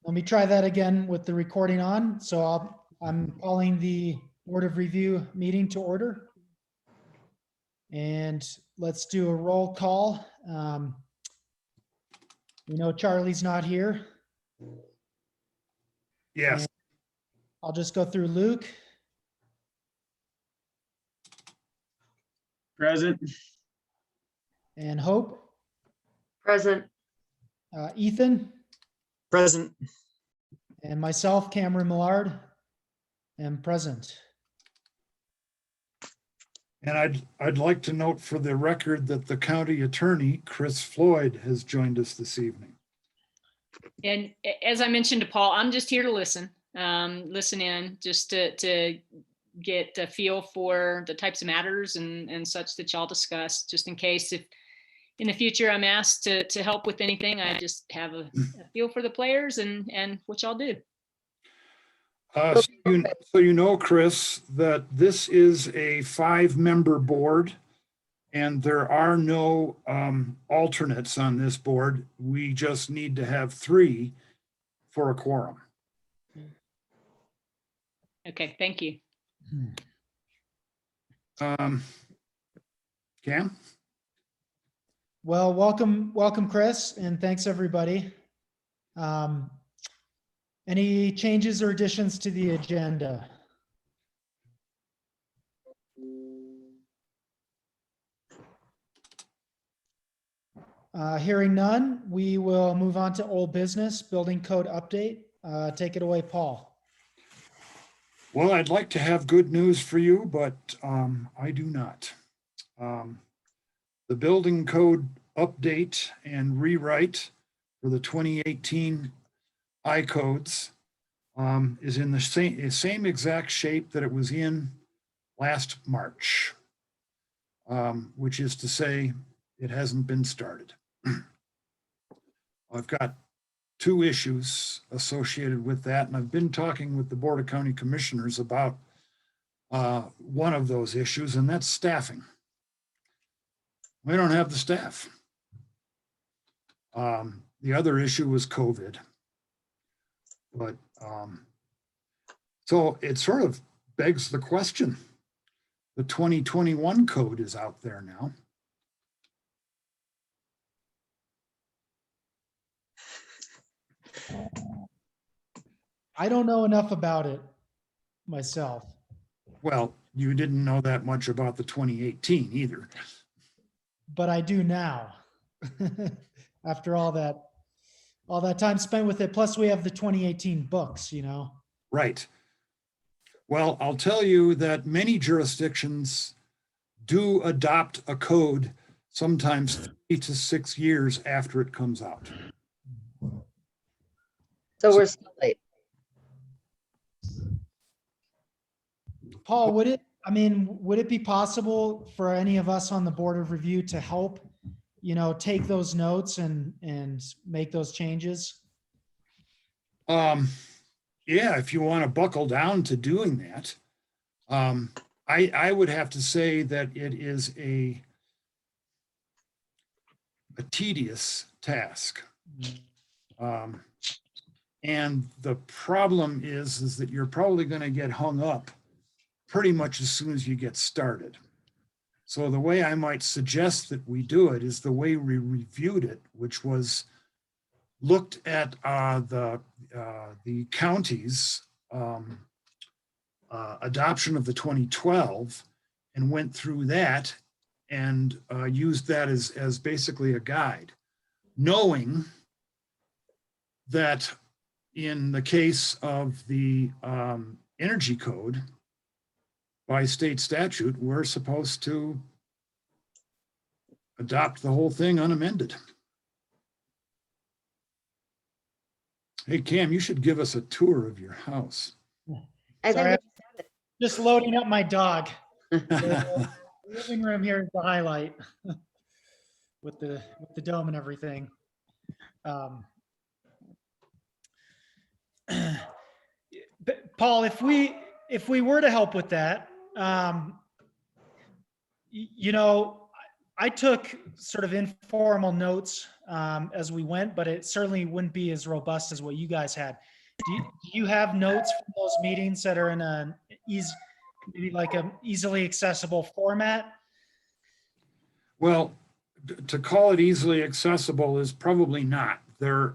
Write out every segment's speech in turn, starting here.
Let me try that again with the recording on. So I'm calling the Board of Review meeting to order. And let's do a roll call. We know Charlie's not here. Yes. And I'll just go through Luke, Present. and Hope, Present. Ethan, Present. and myself, Cameron Millard, am present. And I'd like to note for the record that the county attorney, Chris Floyd, has joined us this evening. And as I mentioned to Paul, I'm just here to listen, listen in, just to get a feel for the types of matters and such that y'all discuss, just in case if in the future I'm asked to help with anything, I just have a feel for the players and what y'all do. So you know, Chris, that this is a 5-member board and there are no alternates on this board. We just need to have 3 for a quorum. Okay, thank you. Cam? Well, welcome, Chris, and thanks everybody. Any changes or additions to the agenda? Hearing none, we will move on to old business, building code update. Take it away, Paul. Well, I'd like to have good news for you, but I do not. The building code update and rewrite for the 2018 I-codes is in the same exact shape that it was in last March, which is to say it hasn't been started. I've got 2 issues associated with that, and I've been talking with the Board of County Commissioners about one of those issues, and that's staffing. We don't have the staff. The other issue was COVID. But so it sort of begs the question. The 2021 code is out there now. I don't know enough about it myself. Well, you didn't know that much about the 2018 either. But I do now. After all that time spent with it, plus we have the 2018 books, you know. Right. Well, I'll tell you that many jurisdictions do adopt a code sometimes 3 to 6 years after it comes out. So we're still late. Paul, would it be possible for any of us on the Board of Review to help, you know, take those notes and make those changes? Yeah, if you want to buckle down to doing that. I would have to say that it is a tedious task. And the problem is that you're probably going to get hung up pretty much as soon as you get started. So the way I might suggest that we do it is the way we reviewed it, which was looked at the county's adoption of the 2012 and went through that and used that as basically a guide, knowing that in the case of the energy code, by state statute, we're supposed to adopt the whole thing unamended. Hey, Cam, you should give us a tour of your house. Sorry, just loading up my dog. The living room here is the highlight with the dome and everything. But Paul, if we were to help with that, you know, I took sort of informal notes as we went, but it certainly wouldn't be as robust as what you guys had. Do you have notes from those meetings that are in a maybe like a easily accessible format? Well, to call it easily accessible is probably not. They're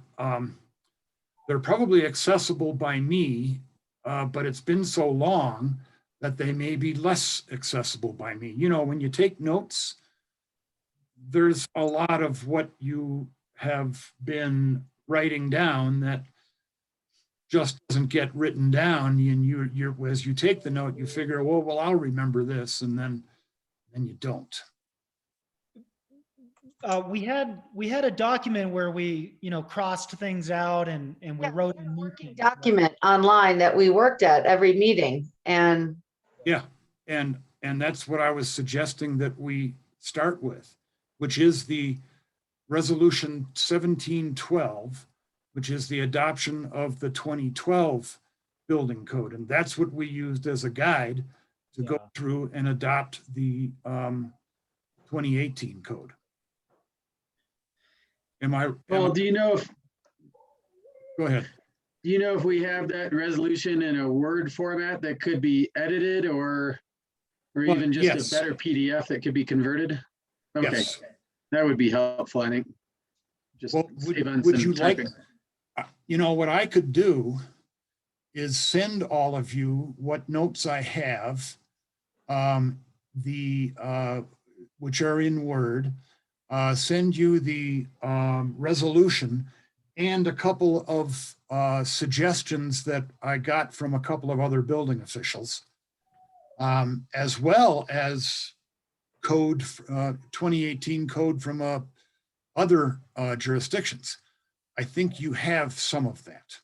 probably accessible by me, but it's been so long that they may be less accessible by me. You know, when you take notes, there's a lot of what you have been writing down that just doesn't get written down. And you're as you take the note, you figure, well, I'll remember this, and then you don't. We had a document where we, crossed things out and we Yeah, wrote we had in a new working things. document online that we worked at every meeting, and Yeah, and that's what I was suggesting that we start with, which is the resolution 1712, which is the adoption of the 2012 building code. And that's what we used as a guide to go Yeah. through and adopt the 2018 code. Well, do you know if Go ahead. we have that resolution in a Word format that could be edited, or Well, even just yes. a better PDF that could be converted? Okay, Yes. that would be helpful, I think. Just Well, save on would some you like, typing. what I could do is send all of you what notes I have, which are in Word, send you the resolution and a couple of suggestions that I got from a couple of other building officials, as well as code, 2018 code from other jurisdictions. I think you have some of that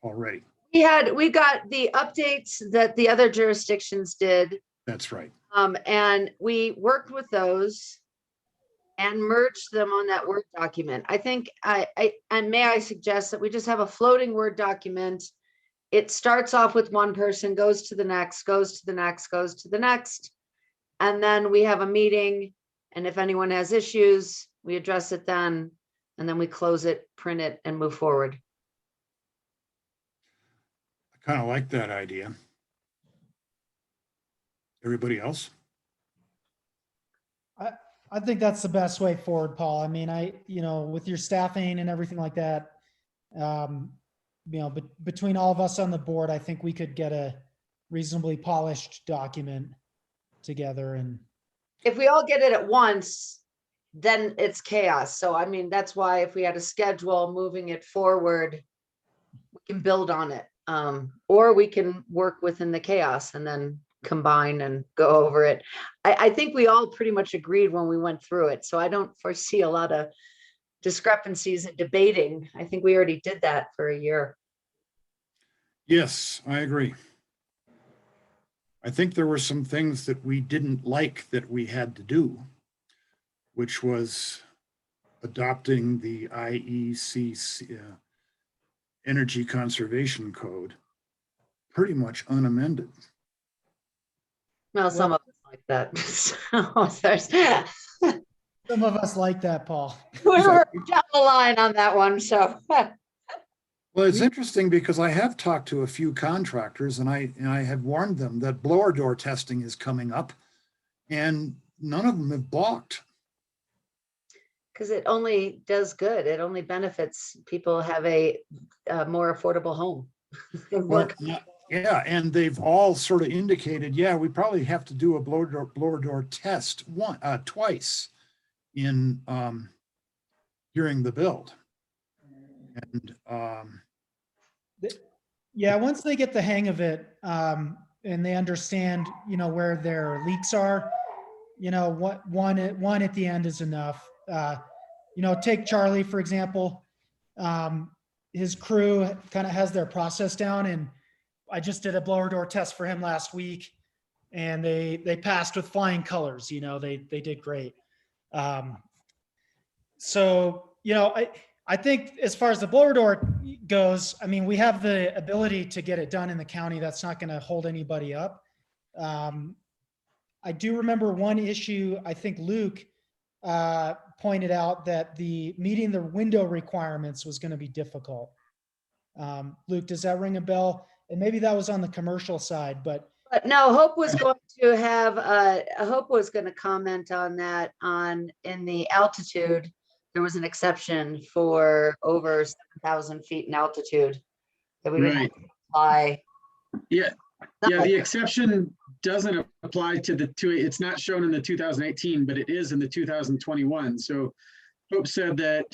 already. we got the updates that the other jurisdictions did. That's right. And we worked with those and merged them on that Word document. I think and may I suggest that we just have a floating Word document. It starts off with one person, goes to the next, goes to the next, goes to the next. And then we have a meeting. And if anyone has issues, we address it then. And then we close it, print it, and move forward. I kind of like that idea. Everybody else? I think that's the best way forward, Paul. I mean, with your staffing and everything like that, between all of us on the board, I think we could get a reasonably polished document together. And If we all get it at once, then it's chaos. So, I mean, that's why if we had a schedule moving it forward, we can build on it. Or we can work within the chaos and then combine and go over it. I think we all pretty much agreed when we went through it. So I don't foresee a lot of discrepancies in debating. I think we already did that for a year. Yes, I agree. I think there were some things that we didn't like that we had to do, which was adopting the IEC Energy Conservation Code pretty much unamended. Well, some of us like that. So there's, some of us like that, Paul. we're down the line on that one. So Well, it's interesting because I have talked to a few contractors and I have warned them that blower door testing is coming up and none of them have balked. because it only does good. It only benefits people have a more affordable home. Well, yeah, and they've all sort of indicated, yeah, we probably have to do a blower door test twice in during the build. And Yeah, once they get the hang of it, and they understand, where their leaks are, one at the end is enough. Take Charlie, for example. His crew kind of has their process down, and I just did a blower door test for him last week, and they passed with flying colors. They did great. So, I think as far as the blower door goes, I mean, we have the ability to get it done in the county. That's not going to hold anybody up. I do remember one issue, I think Luke pointed out that meeting the window requirements was going to be difficult. Luke, does that ring a bell? And maybe that was on the commercial side, but But no, Hope was going to have, Hope was going to comment on that in the altitude. There was an exception for over 7,000 feet in altitude. That we didn't have to apply. Yeah, the exception doesn't apply to it's not shown in the 2018, but it is in the 2021. So Hope said that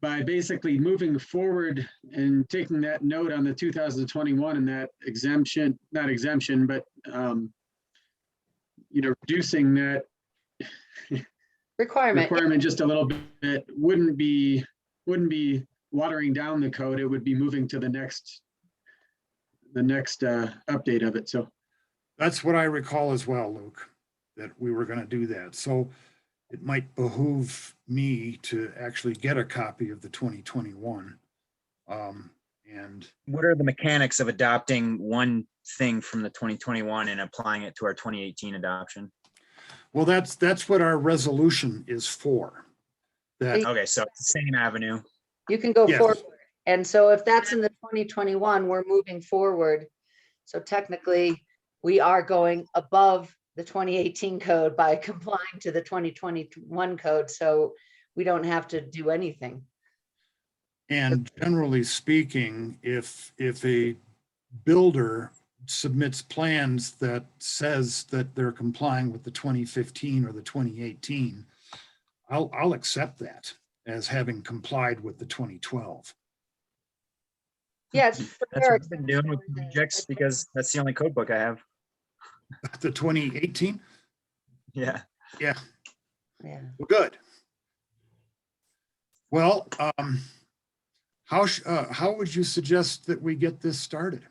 by basically moving forward and taking that note on the 2021 and that exemption, not exemption, but reducing that requirement just a little bit wouldn't be watering down the code. It would be moving to the next update of it. So That's what I recall as well, Luke, that we were going to do that. So it might behoove me to actually get a copy of the 2021. And What are the mechanics of adopting one thing from the 2021 and applying it to our 2018 adoption? well, that's what our resolution is for. That, Okay, so it's the same avenue. You can go Yes. forward. And so if that's in the 2021, we're moving forward. So technically, we are going above the 2018 code by complying to the 2021 code. So we don't have to do anything. and generally speaking, if a builder submits plans that says that they're complying with the 2015 or the 2018, I'll accept that as having complied with the 2012. Yeah, it's That's fair. what I've been doing with projects because that's the only code book I have. The 2018? Yeah. Yeah, Yeah. well, good. Well, how would you suggest that we get this started?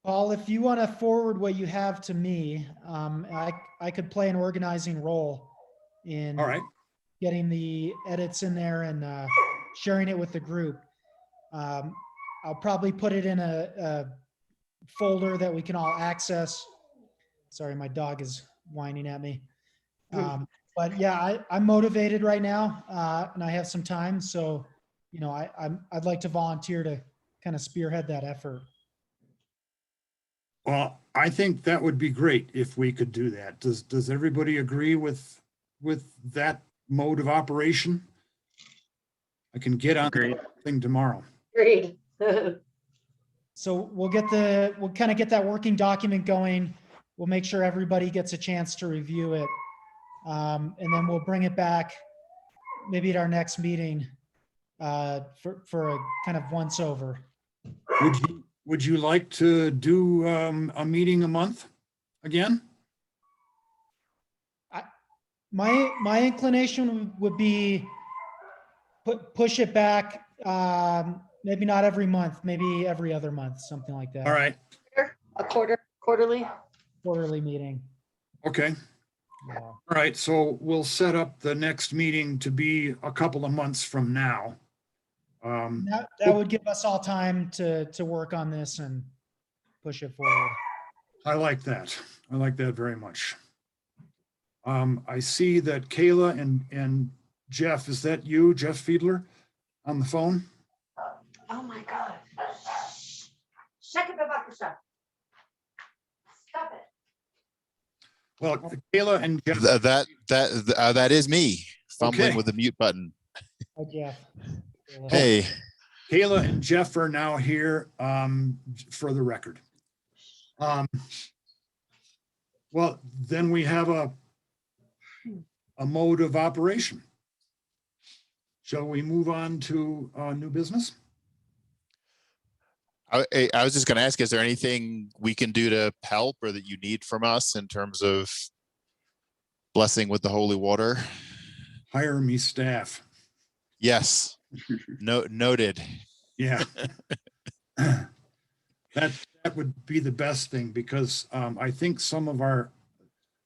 Paul, if you want to forward what you have to me, I could play an organizing role in All right, getting the edits in there and sharing it with the group. I'll probably put it in a folder that we can all access. Sorry, my dog is whining at me. But yeah, I'm motivated right now, and I have some time. So, I'd like to volunteer to kind of spearhead that effort. well, I think that would be great if we could do that. Does everybody agree with that mode of operation? I can get on Agreed. the thing tomorrow. Agreed. So we'll kind of get that working document going. We'll make sure everybody gets a chance to review it. And then we'll bring it back maybe at our next meeting for a kind of once over. Would you like to do a meeting a month again? My inclination would be push it back, maybe not every month, maybe every other month, something like that. All right, A quarterly. Quarterly meeting. okay. Yeah. All right, so we'll set up the next meeting to be a couple of months from now. That would give us all time to work on this and push it forward. I like that. I like that very much. I see that Kayla and Jeff, is that you, Jeff Fiedler, on the phone? Oh my God. Check it back. Stop it. Well, Kayla and Jeff, That is me fumbling Okay. with the mute button. Hi, Jeff. Hey, Kayla and Jeff are now here for the record. Well, then we have a mode of operation. Shall we move on to new business? I was just going to ask, is there anything we can do to help or that you need from us in terms of blessing with the holy water? Hire me staff. Yes. Noted. Yeah. That would be the best thing because I think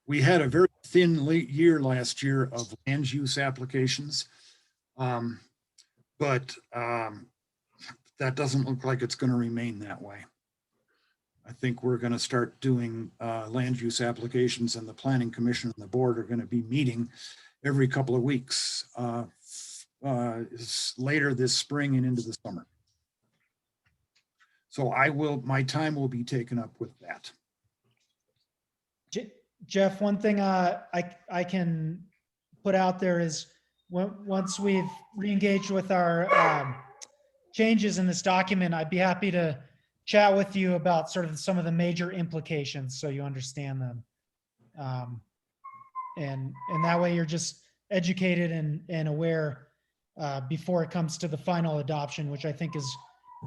we had a very thin year last year of land use applications. But that doesn't look like it's going to remain that way. I think we're going to start doing land use applications, and the Planning Commission and the board are going to be meeting every couple of weeks later this spring and into the summer. So my time will be taken up with that. Jeff, one thing I can put out there is once we've re-engaged with our changes in this document, I'd be happy to chat with you about sort of some of the major implications so you understand them. And that way you're just educated and aware before it comes to the final adoption, which I think is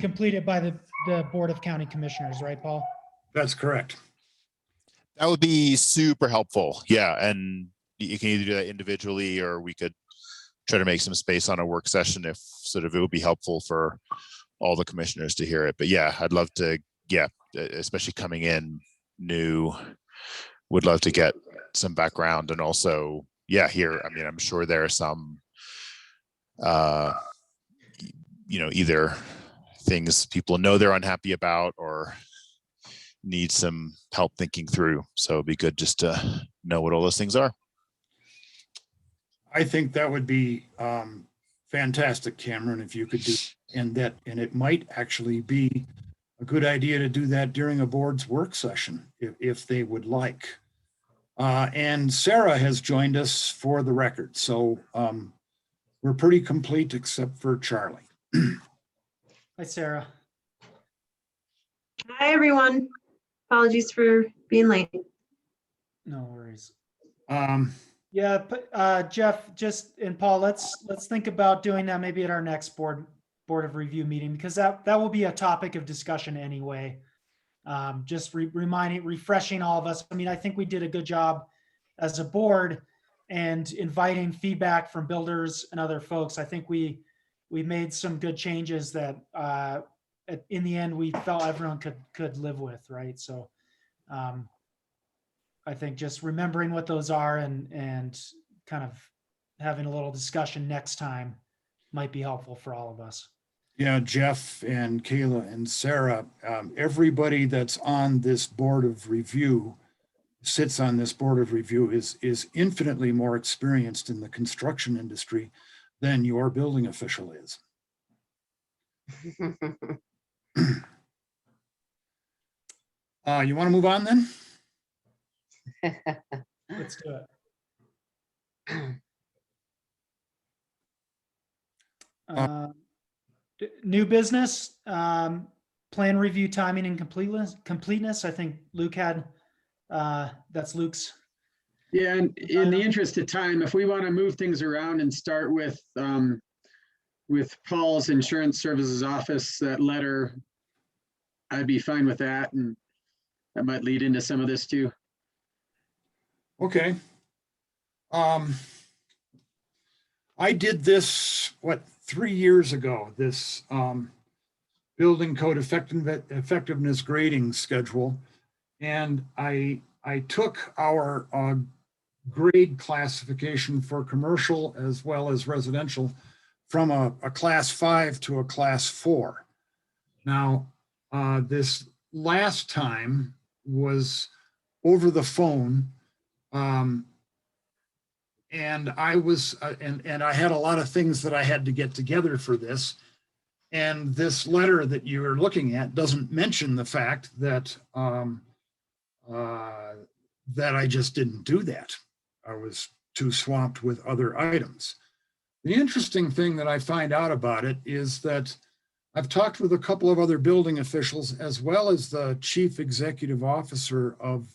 completed by the Board of County Commissioners, right, Paul? That's correct. That would be super helpful. Yeah. And you can either do that individually, or we could try to make some space on a work session if sort of it would be helpful for all the commissioners to hear it. But yeah, I'd love to, yeah, especially coming in new, would love to get some background, and also, yeah, here, I mean, I'm sure there are some, either things people know they're unhappy about or need some help thinking through. So it'd be good just to know what all those things are. I think that would be fantastic, Cameron, if you could do, and it might actually be a good idea to do that during a board's work session if they would like. And Sarah has joined us for the record. So we're pretty complete except for Charlie. Hi, Sarah. Hi, everyone. Apologies for being late. No worries. Um, Yeah, Jeff, and Paul, let's think about doing that maybe at our next board of review meeting, because that will be a topic of discussion anyway. Just refreshing all of us. I mean, I think we did a good job as a board and inviting feedback from builders and other folks. I think we made some good changes that in the end we felt everyone could live with, right? So I think just remembering what those are and kind of having a little discussion next time might be helpful for all of us. yeah, Jeff and Kayla and Sarah, everybody that's on this board of review, sits on this board of review is infinitely more experienced in the construction industry than your building official is. You want to move on then? Let's do it. New business, plan review, timing and completeness. I think Luke had, that's Luke's. Yeah, and in the interest of time, if we want to move things around and start with Paul's Insurance Services Office, that letter, I'd be fine with that, and that might lead into some of this too. Okay. I did this, 3 years ago, this building code effectiveness grading schedule. And I took our grade classification for commercial as well as residential from a class 5 to a class 4. Now, this last time was over the phone. And I was, and I had a lot of things that I had to get together for this. And this letter that you're looking at doesn't mention the fact that that I just didn't do that. I was too swamped with other items. The interesting thing that I find out about it is that I've talked with a couple of other building officials, as well as the chief executive officer of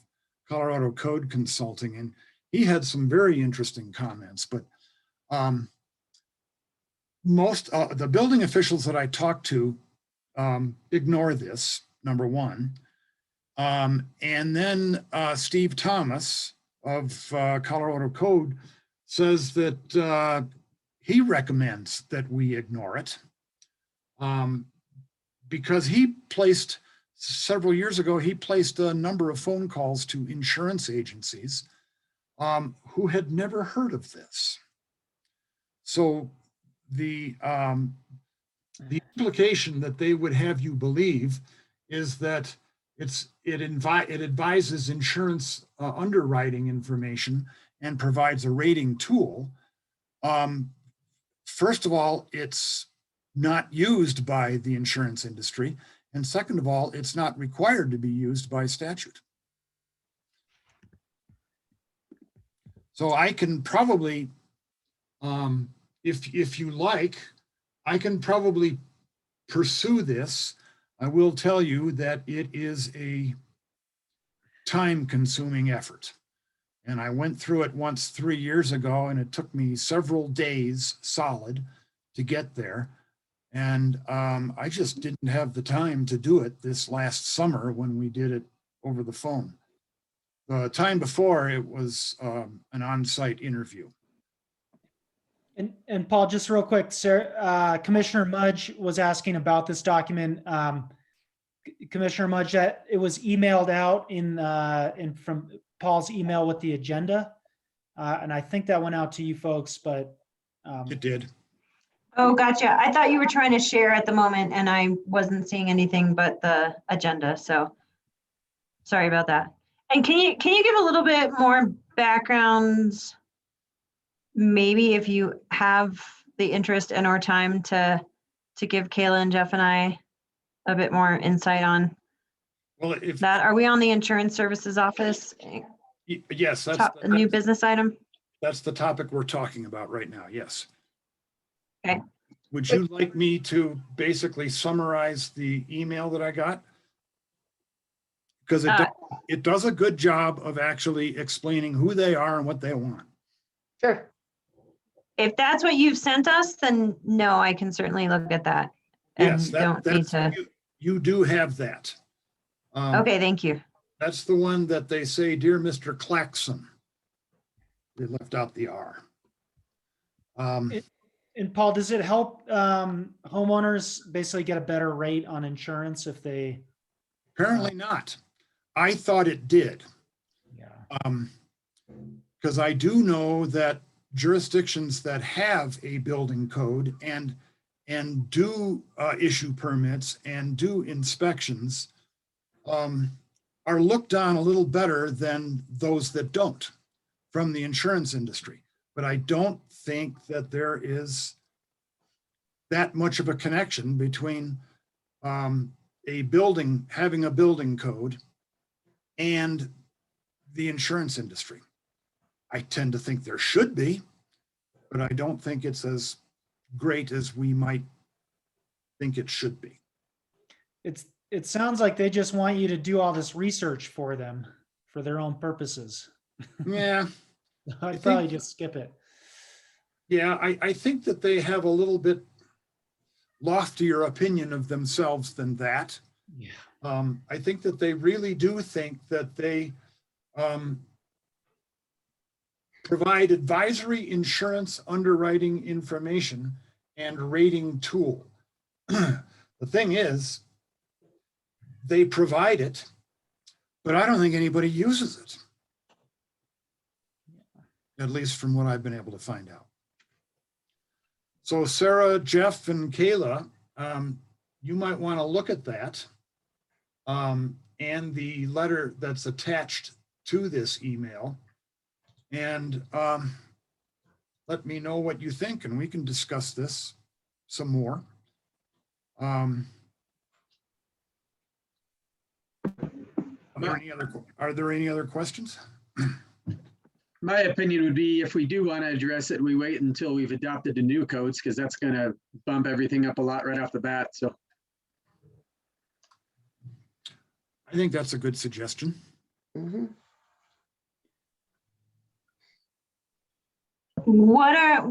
Colorado Code Consulting, and he had some very interesting comments. But most the building officials that I talked to ignore this, number one. And then Steve Thomas of Colorado Code says that he recommends that we ignore it because he placed, several years ago, he placed a number of phone calls to insurance agencies who had never heard of this. So the implication that they would have you believe is that it advises insurance underwriting information and provides a rating tool. First of all, it's not used by the insurance industry. And second of all, it's not required to be used by statute. So I can probably, if you like, I can probably pursue this. I will tell you that it is a time-consuming effort. And I went through it once 3 years ago, and it took me several days solid to get there. And I just didn't have the time to do it this last summer when we did it over the phone. The time before, it was an on-site interview. And Paul, just real quick, sir, Commissioner Mudge was asking about this document. Commissioner Mudge, that it was emailed out in from Paul's email with the agenda. And I think that went out to you folks, but. It did. Oh, gotcha. I thought you were trying to share at the moment and I wasn't seeing anything but the agenda. So sorry about that. And can you give a little bit more background, maybe if you have the interest and or time to give Kayla and Jeff and I a bit more insight on Well, if that? Are we on the insurance services office? yes, A new business item? that's the topic we're talking about right now. Yes. Okay. Would you like me to basically summarize the email that I got? Because it does a good job of actually explaining who they are and what they want. Sure. If that's what you've sent us, then no, I can certainly look at that. And Yes, don't need that's, to. you do have that. Okay, thank you. That's the one that they say, "Dear Mr. Clarkson." They left out the R. And Paul, does it help homeowners basically get a better rate on insurance if they? Apparently not. I thought it did. Yeah. Because I do know that jurisdictions that have a building code and do issue permits and do inspections are looked on a little better than those that don't from the insurance industry. But I don't think that there is that much of a connection between having a building code and the insurance industry. I tend to think there should be, but I don't think it's as great as we might think it should be. It sounds like they just want you to do all this research for them for their own purposes. Yeah, I'd probably just skip it. yeah, I think that they have a little bit loftier opinion of themselves than that. Yeah. I think that they really do think that they provide advisory insurance underwriting information and rating tool. The thing is, they provide it, but I don't think anybody uses it. At least from what I've been able to find out. So Sarah, Jeff, and Kayla, you might want to look at that and the letter that's attached to this email and let me know what you think and we can discuss this some more. Are there any other questions? My opinion would be if we do want to address it, we wait until we've adopted the new codes because that's going to bump everything up a lot right off the bat. So I think that's a good suggestion. Mhm. What are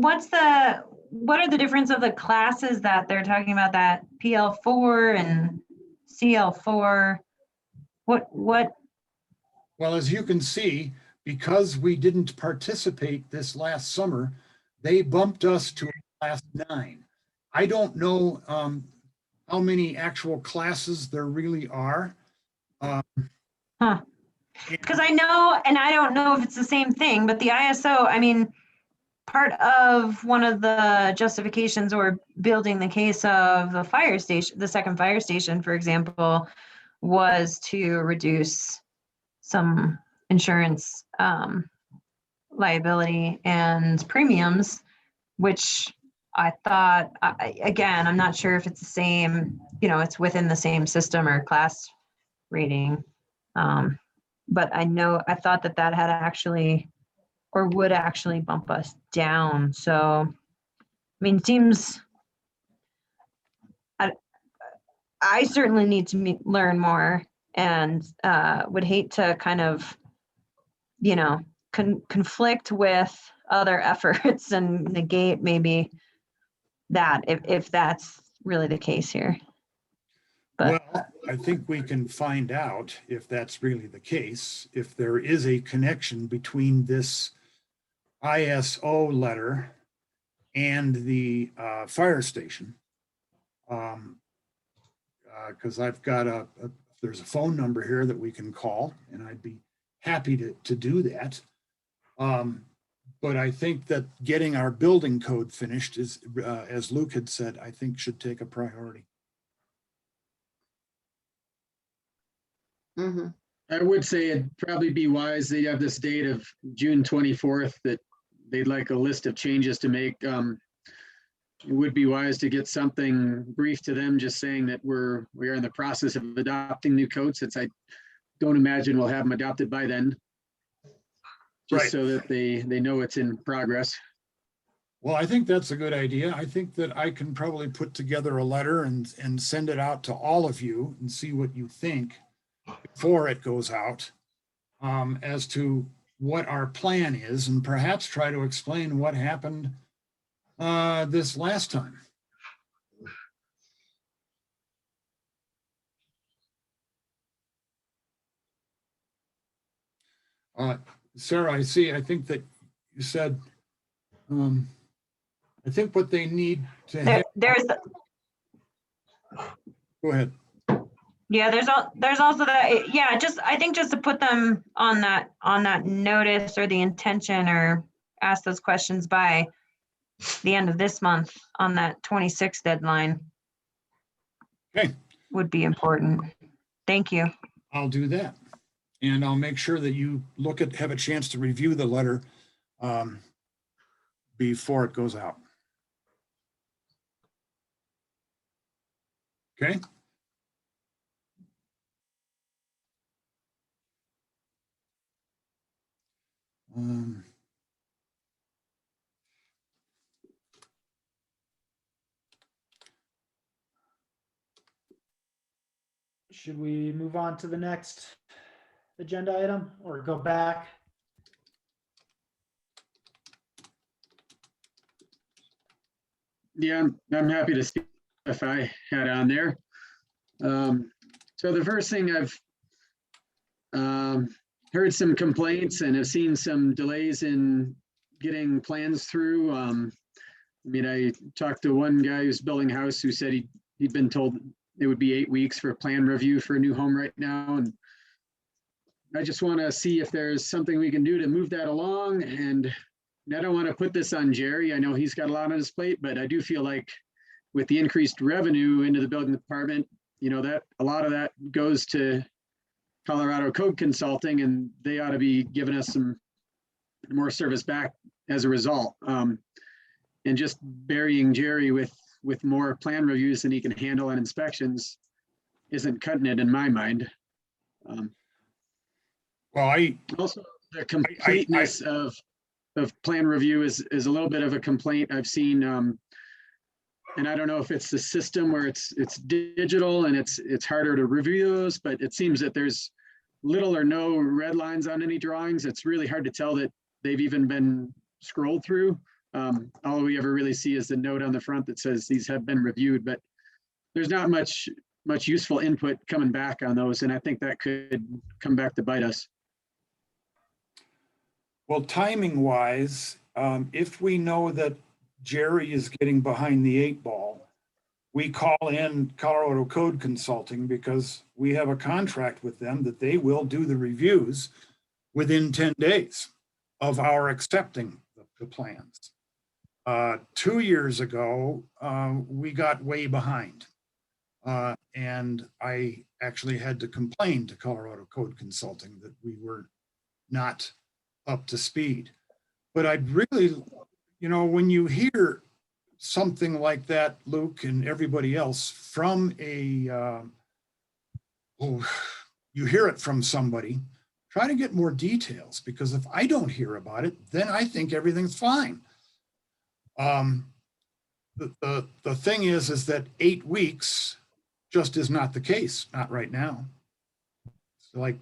the difference of the classes that they're talking about, that PL4 and CL4? What? Well, as you can see, because we didn't participate this last summer, they bumped us to class 9. I don't know how many actual classes there really are. Because I know, and I don't know if it's the same thing, but the ISO, I mean, part of one of the justifications or building the case of the fire station, the second fire station, for example, was to reduce some insurance liability and premiums, which I thought, again, I'm not sure if it's the same, it's within the same system or class rating. But I thought that had actually, or would actually bump us down. So, I mean, it seems, I certainly need to learn more, and would hate to kind of, conflict with other efforts and negate maybe that, if that's really the case here. But Well, I think we can find out if that's really the case, if there is a connection between this ISO letter and the fire station. Because I've got there's a phone number here that we can call, and I'd be happy to do that. But I think that getting our building code finished is, as Luke had said, I think should take a priority. Mhm. I would say it'd probably be wise, they'd have this date of June 24th that they'd like a list of changes to make. It would be wise to get something brief to them, just saying that we are in the process of adopting new codes, since I don't imagine we'll have them adopted by then. Just Right. so that they know it's in progress. Well, I think that's a good idea. I think that I can probably put together a letter and send it out to all of you and see what you think before it goes out, as to what our plan is, and perhaps try to explain what happened this last time. Sarah, I think that you said, I think what they need to have, there's go ahead. Yeah, there's also that, yeah, I think just to put them on that notice, or the intention, or ask those questions by the end of this month on that 26th deadline. Okay. Would be important. Thank you. I'll do that. And I'll make sure that you have a chance to review the letter before it goes out. Okay. Should we move on to the next agenda item or go back? Yeah, I'm happy to see if I had on there. So the first thing, I've heard some complaints and have seen some delays in getting plans through. I talked to one guy who's building a house who said he'd been told it would be 8 weeks for a plan review for a new home right now. And I just want to see if there's something we can do to move that along. And I don't want to put this on Jerry. I know he's got a lot on his plate, but I do feel like with the increased revenue into the building department, that a lot of that goes to Colorado Code Consulting, and they ought to be giving us some more service back as a result. And just burying Jerry with more plan reviews than he can handle and inspections isn't cutting it in my mind. Well, Also, the completeness of plan review is a little bit of a complaint I've seen. And I don't know if it's the system where it's digital and it's harder to review those, but it seems that there's little or no red lines on any drawings. It's really hard to tell that they've even been scrolled through. All we ever really see is the note on the front that says these have been reviewed, but there's not much useful input coming back on those. And I think that could come back to bite us. well, timing wise, if we know that Jerry is getting behind the 8 ball, we call in Colorado Code Consulting, because we have a contract with them that they will do the reviews within 10 days of our accepting the plans. 2 years ago, we got way behind. And I actually had to complain to Colorado Code Consulting that we were not up to speed. But I'd really, when you hear something like that, Luke and everybody else, from you hear it from somebody, try to get more details, because if I don't hear about it, then I think everything's fine. The thing is that 8 weeks just is not the case, not right now. It's like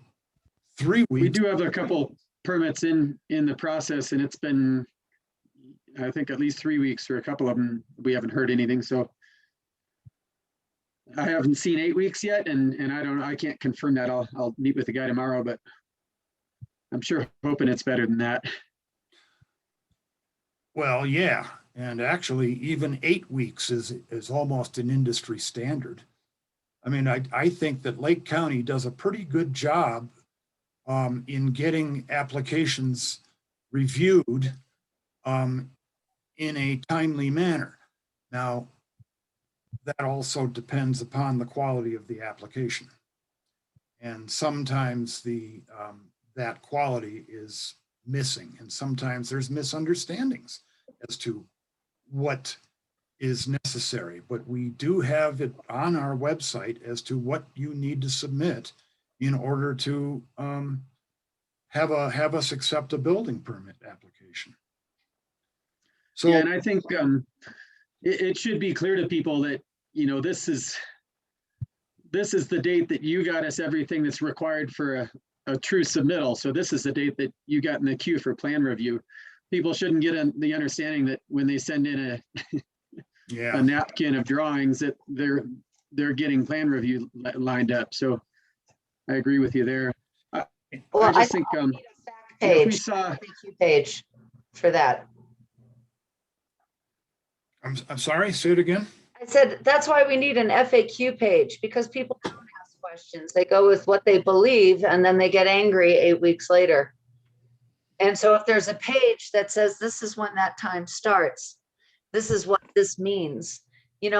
3 We weeks. do have a couple permits in the process, and it's been, I think, at least 3 weeks for a couple of them. We haven't heard anything, so I haven't seen 8 weeks yet, and I don't know, I can't confirm that. I'll meet with the guy tomorrow, but I'm sure hoping it's better than that. Well, yeah, and actually even 8 weeks is almost an industry standard. I mean, I think that Lake County does a pretty good job in getting applications reviewed in a timely manner. Now, that also depends upon the quality of the application. And sometimes that quality is missing, and sometimes there's misunderstandings as to what is necessary. But we do have it on our website as to what you need to submit in order to have us accept a building permit application. So, Yeah, and I think it should be clear to people that, this is the date that you got us everything that's required for a true submittal. So this is the date that you got in the queue for plan review. People shouldn't get the understanding that when they send in a napkin of drawings that they're getting plan review lined up. So I agree with you there. Well, I just think we need a fact if we page, saw, FAQ page for that. I'm sorry, say it again. I said, that's why we need an FAQ page, because people don't ask questions. They go with what they believe, and then they get angry 8 weeks later. And so if there's a page that says, this is when that time starts, this is what this means,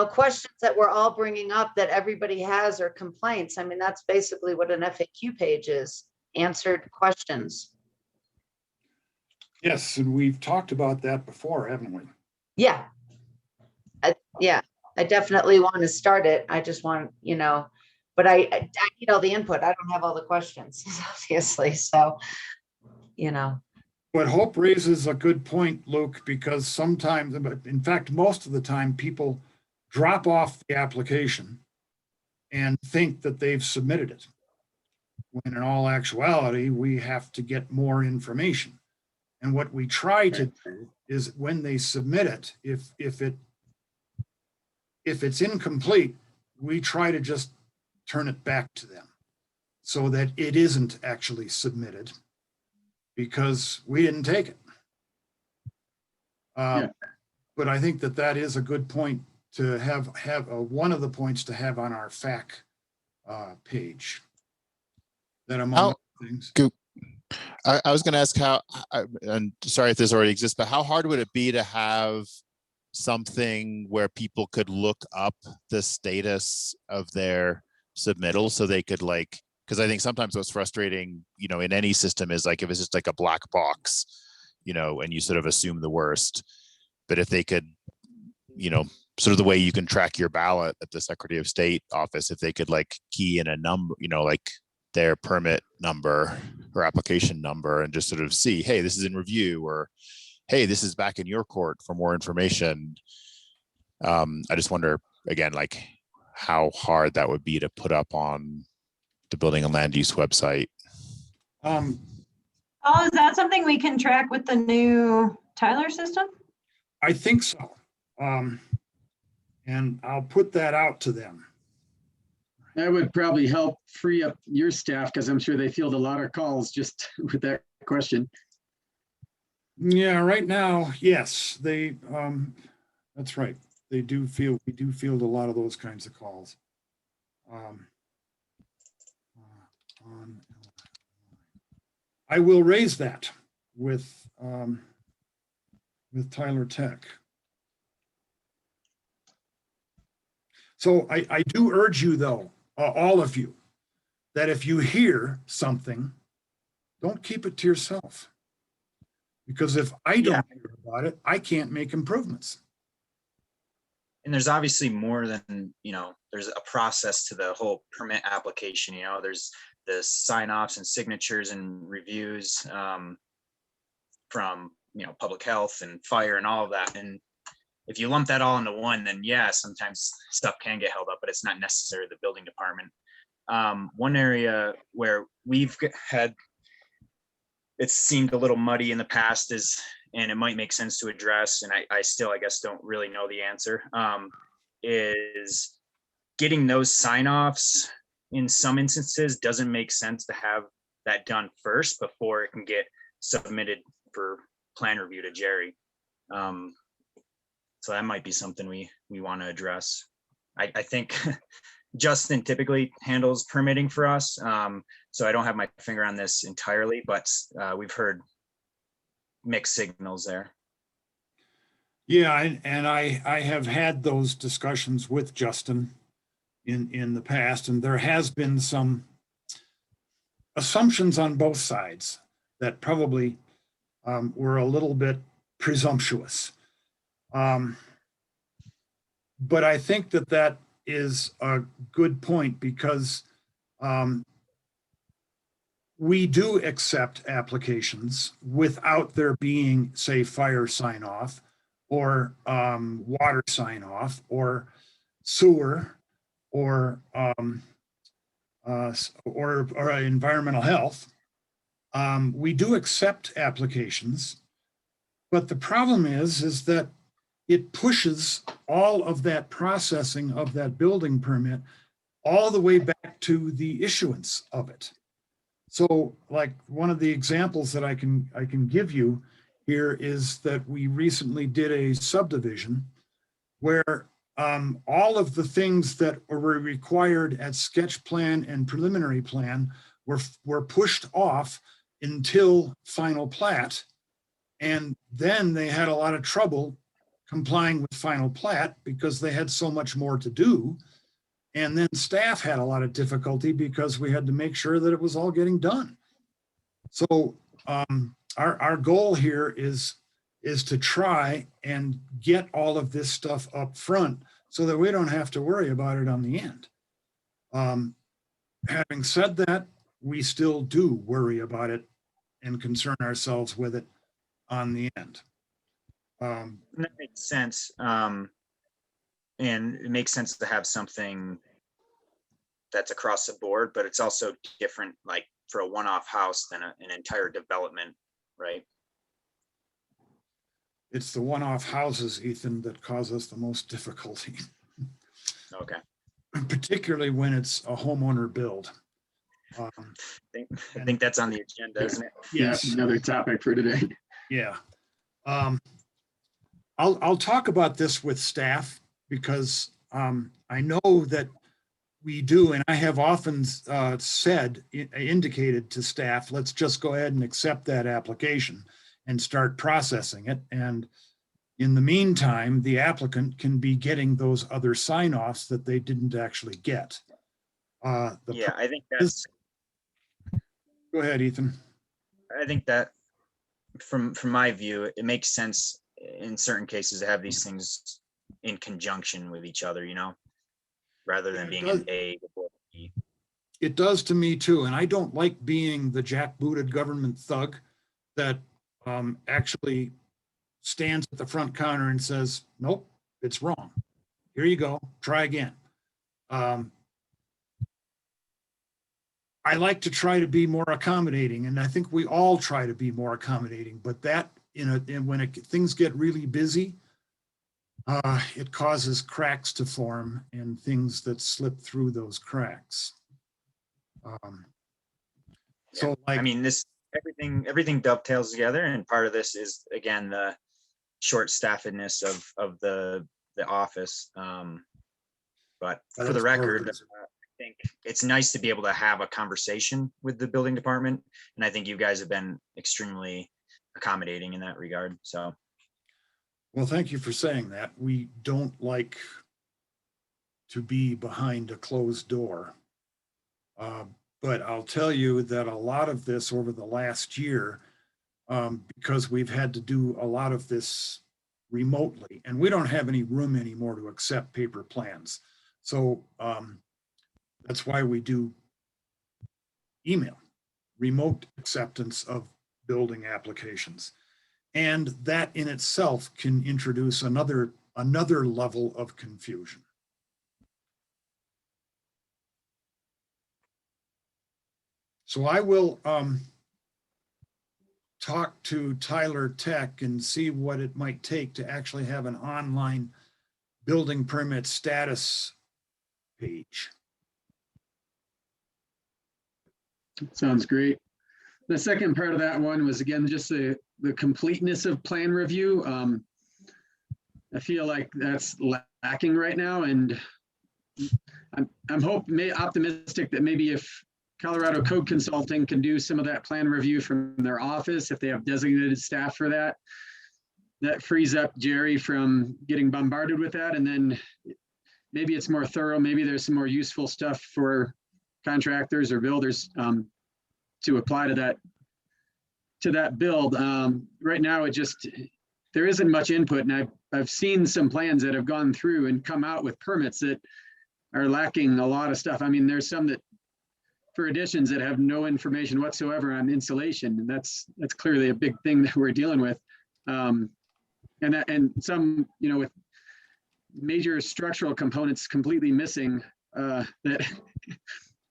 questions that we're all bringing up that everybody has, or complaints. I mean, that's basically what an FAQ page is, answered questions. Yes, and we've talked about that before, haven't we? Yeah. I definitely want to start it. I just want, but I need all the input. I don't have all the questions, obviously. So, But Hope raises a good point, Luke, because sometimes, in fact, most of the time, people drop off the application and think that they've submitted it, when in all actuality, we have to get more information. And what we try to do is, when they submit it, if it's incomplete, we try to just turn it back to them so that it isn't actually submitted, because we didn't take it. But I think that is a good point to have one of the points to have on our FAQ page. That among other things. I was going to ask and sorry if this already exists, but how hard would it be to have something where people could look up the status of their submittal, so they could, like, because I think sometimes what's frustrating, in any system is, like, if it's just like a black box, and you sort of assume the worst. But if they could, sort of the way you can track your ballot at the Secretary of State office, if they could, like, key in a number, like their permit number or application number, and just sort of see, hey, this is in review, or hey, this is back in your court for more information. I just wonder, again, like, how hard that would be to put up on the Building and Land Use website. Oh, is that something we can track with the new Tyler system? I think so. And I'll put that out to them. that would probably help free up your staff, because I'm sure they field a lot of calls just with that question. Yeah, right now, yes, that's right. We do field a lot of those kinds of calls. I will raise that with Tyler Tech. So I do urge you though, all of you, that if you hear something, don't keep it to yourself. Because if I Yeah. don't hear about it, I can't make improvements. And there's obviously more than, there's a process to the whole permit application, there's the sign offs and signatures and reviews from, public health and fire and all of that. And if you lump that all into one, then yeah, sometimes stuff can get held up, but it's not necessarily the building department. One area where we've had, it seemed a little muddy in the past is, and it might make sense to address, and I still, I guess, don't really know the answer, is getting those sign-offs in some instances doesn't make sense to have that done first before it can get submitted for plan review to Jerry. So that might be something we want to address. I think Justin typically handles permitting for us, so I don't have my finger on this entirely, but we've heard mixed signals there. Yeah, and I have had those discussions with Justin in the past, and there has been some assumptions on both sides that probably were a little bit presumptuous. But I think that is a good point, because we do accept applications without there being, say, fire sign off, or water sign off, or sewer, or environmental health. We do accept applications, but the problem is that it pushes all of that processing of that building permit all the way back to the issuance of it. So, like, one of the examples that I can give you here is that we recently did a subdivision where all of the things that were required at sketch plan and preliminary plan were pushed off until final plat. And then they had a lot of trouble complying with final plat because they had so much more to do. And then staff had a lot of difficulty because we had to make sure that it was all getting done. So our goal here is to try and get all of this stuff up front so that we don't have to worry about it on the end. Having said that, we still do worry about it and concern ourselves with it on the end. That makes sense. And it makes sense to have something that's across the board, but it's also different, like for a one-off house than an entire development, right? It's the one-off houses, Ethan, that cause us the most difficulty. Okay. Particularly when it's a homeowner build. I think that's on the agenda, isn't it? Yes. Yeah, another topic for today. Yeah. I'll talk about this with staff, because I know that we do, and I have often indicated to staff, let's just go ahead and accept that application and start processing it. And in the meantime, the applicant can be getting those other sign-offs that they didn't actually get. Yeah, I think that's, Go ahead, Ethan. I think that from my view, it makes sense in certain cases to have these things in conjunction with each other, rather than being an A before B. It does to me too. And I don't like being the jackbooted government thug that actually stands at the front counter and says, nope, it's wrong. Here you go, try again. I like to try to be more accommodating, and I think we all try to be more accommodating, but that, when things get really busy, it causes cracks to form and things that slip through those cracks. So, like, I mean, everything dovetails together, and part of this is, again, the short staffedness of the office. But for the record, I think it's nice to be able to have a conversation with the building department, and I think you guys have been extremely accommodating in that regard. So, well, thank you for saying that. We don't like to be behind a closed door. But I'll tell you that a lot of this over the last year, because we've had to do a lot of this remotely, and we don't have any room anymore to accept paper plans. So that's why we do email, remote acceptance of building applications. And that in itself can introduce another level of confusion. So I will talk to Tyler Tech and see what it might take to actually have an online building permit status page. Sounds great. The second part of that one was, again, just the completeness of plan review. I feel like that's lacking right now, and I'm optimistic that maybe if Colorado Code Consulting can do some of that plan review from their office, if they have designated staff for that, that frees up Jerry from getting bombarded with that. And then maybe it's more thorough. Maybe there's some more useful stuff for contractors or builders to apply to that build. Right now, there isn't much input, and I've seen some plans that have gone through and come out with permits that are lacking a lot of stuff. I mean, there's some that for additions that have no information whatsoever on insulation, and that's clearly a big thing that we're dealing with. And some, with major structural components completely missing that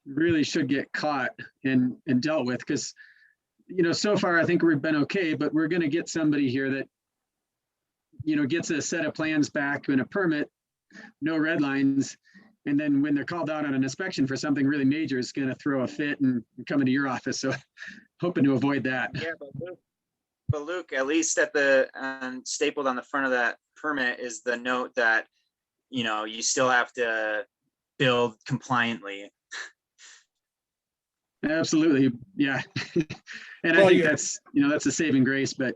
really should get caught and dealt with, because so far I think we've been okay, but we're going to get somebody here that gets a set of plans back and a permit, no red lines, and then when they're called out on an inspection for something really major, it's going to throw a fit and come into your office. So hoping to avoid that. Yeah, but Luke, at least at the stapled on the front of that permit is the note that you still have to build compliantly. Absolutely, yeah. And I think that's a saving grace. But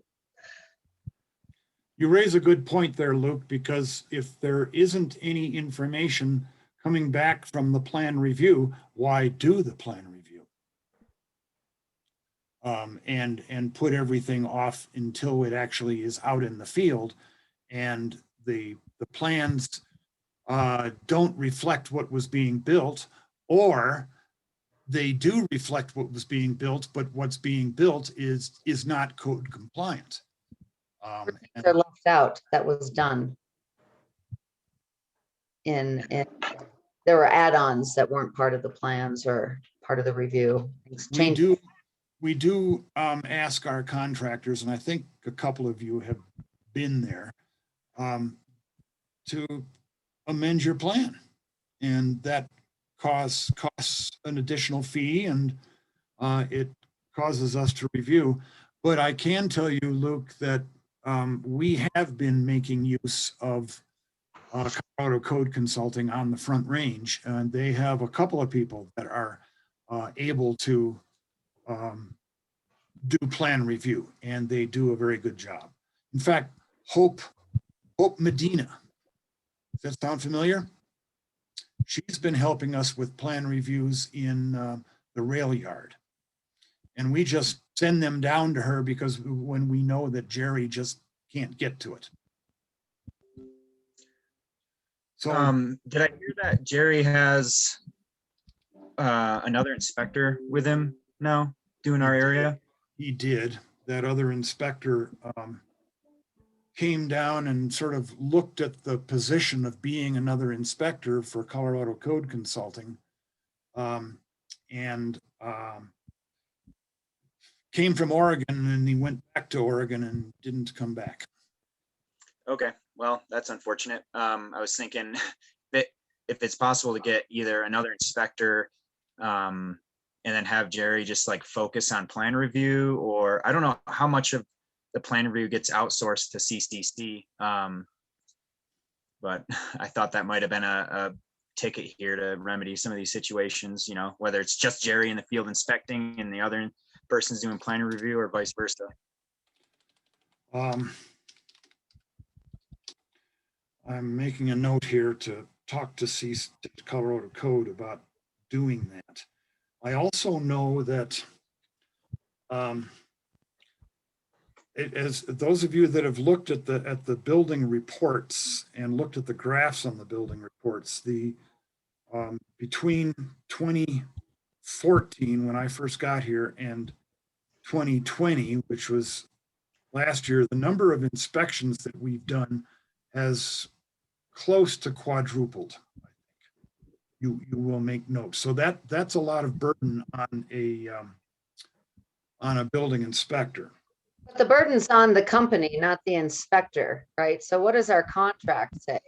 you raise a good point there, Luke, because if there isn't any information coming back from the plan review, why do the plan review? And put everything off until it actually is out in the field, and the plans don't reflect what was being built, or they do reflect what was being built, but what's being built is not code compliant. They're left out. That was done. In there were add-ons that weren't part of the plans or part of the review. We do ask our contractors, and I think a couple of you have been there, to amend your plan, and that costs an additional fee, and it causes us to review. But I can tell you, Luke, that we have been making use of Colorado Code Consulting on the Front Range, and they have a couple of people that are able to do plan review, and they do a very good job. In fact, Hope Medina, does that sound familiar? She's been helping us with plan reviews in the rail yard. And we just send them down to her because when we know that Jerry just can't get to it. So did I hear that Jerry has another inspector with him now doing our area? He did. That other inspector came down and sort of looked at the position of being another inspector for Colorado Code Consulting, and came from Oregon, and he went back to Oregon and didn't come back. Okay, well, that's unfortunate. I was thinking that if it's possible to get either another inspector and then have Jerry just like focus on plan review, or I don't know how much of the plan review gets outsourced to CCC. But I thought that might have been a ticket here to remedy some of these situations, whether it's just Jerry in the field inspecting and the other person's doing plan review, or vice versa. I'm making a note here to talked to Colorado Code about doing that. I also know that as those of you that have looked at the building reports and looked at the graphs on the building reports, the between 2014, when I first got here, and 2020, which was last year, the number of inspections that we've done has close to quadrupled. You will make note. So that's a lot of burden on a building inspector. But the burden's on the company, not the inspector, right? So what does our contract say?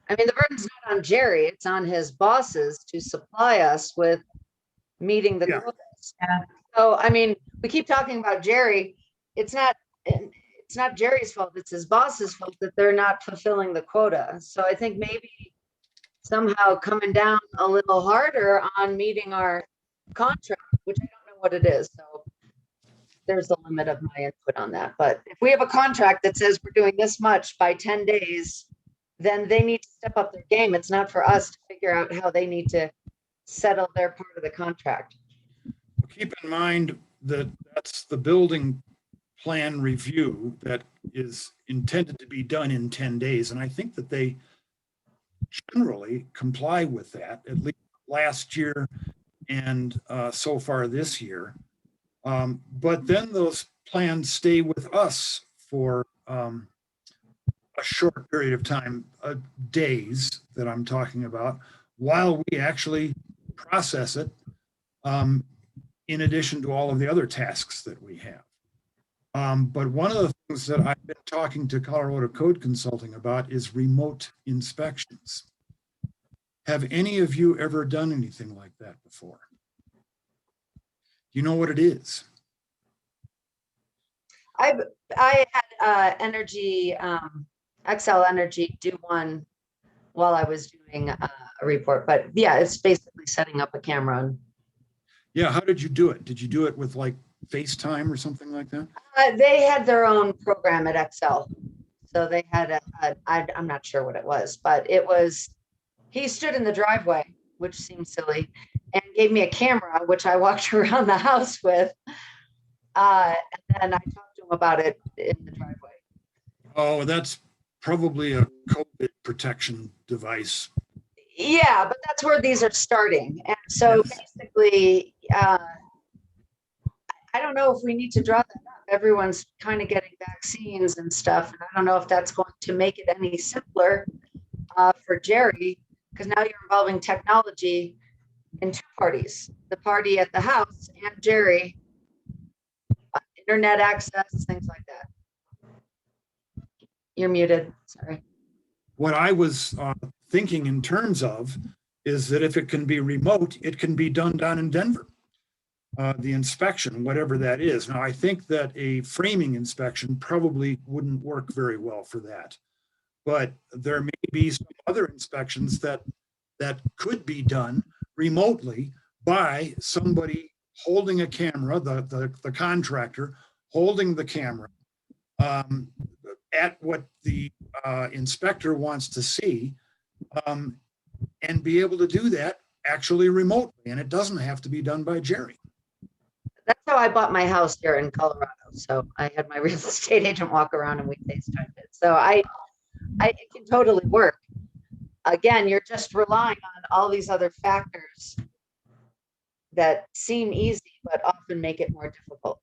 I mean, the burden's not on Jerry, it's on his bosses to supply us with meeting the Yeah. quotas. Yeah. So, I mean, we keep talking about Jerry. It's not Jerry's fault, it's his boss's fault that they're not fulfilling the quota. So I think maybe somehow coming down a little harder on meeting our contract, which I don't know what it is. So there's the limit of my input on that. But if we have a contract that says we're doing this much by 10 days, then they need to step up their game. It's not for us to figure out how they need to settle their part of the contract. Keep in mind that that's the building plan review that is intended to be done in 10 days. And I think that they generally comply with that, at least last year and so far this year. But then those plans stay with us for a short period of time, days that I'm talking about, while we actually process it, in addition to all of the other tasks that we have. But one of the things that I've been talking to Colorado Code Consulting about is remote inspections. Have any of you ever done anything like that before? Do you know what it is? I had Energy, XL Energy do one while I was doing a report, but yeah, it's basically setting up a camera. And Yeah, how did you do it? Did you do it with like FaceTime or something like that? they had their own program at XL. So they had I'm not sure what it was, but it was, he stood in the driveway, which seemed silly, and gave me a camera, which I walked around the house with. And then I talked to him about it in the driveway. Oh, that's probably a COVID protection device. Yeah, but that's where these are starting. And so basically, I don't know if we need to draw that up. Everyone's kind of getting vaccines and stuff. And I don't know if that's going to make it any simpler for Jerry, because now you're involving technology in two parties, the party at the house and Jerry, internet access, things like that. You're muted, sorry. What I was thinking in terms of is that if it can be remote, it can be done down in Denver. The inspection, whatever that is. Now, I think that a framing inspection probably wouldn't work very well for that. But there may be some other inspections that could be done remotely by somebody holding a camera, the contractor holding the camera at what the inspector wants to see, and be able to do that actually remotely. And it doesn't have to be done by Jerry. That's how I bought my house here in Colorado. So I had my real estate agent walk around and we FaceTimed it. So it can totally work. Again, you're just relying on all these other factors that seem easy, but often make it more difficult.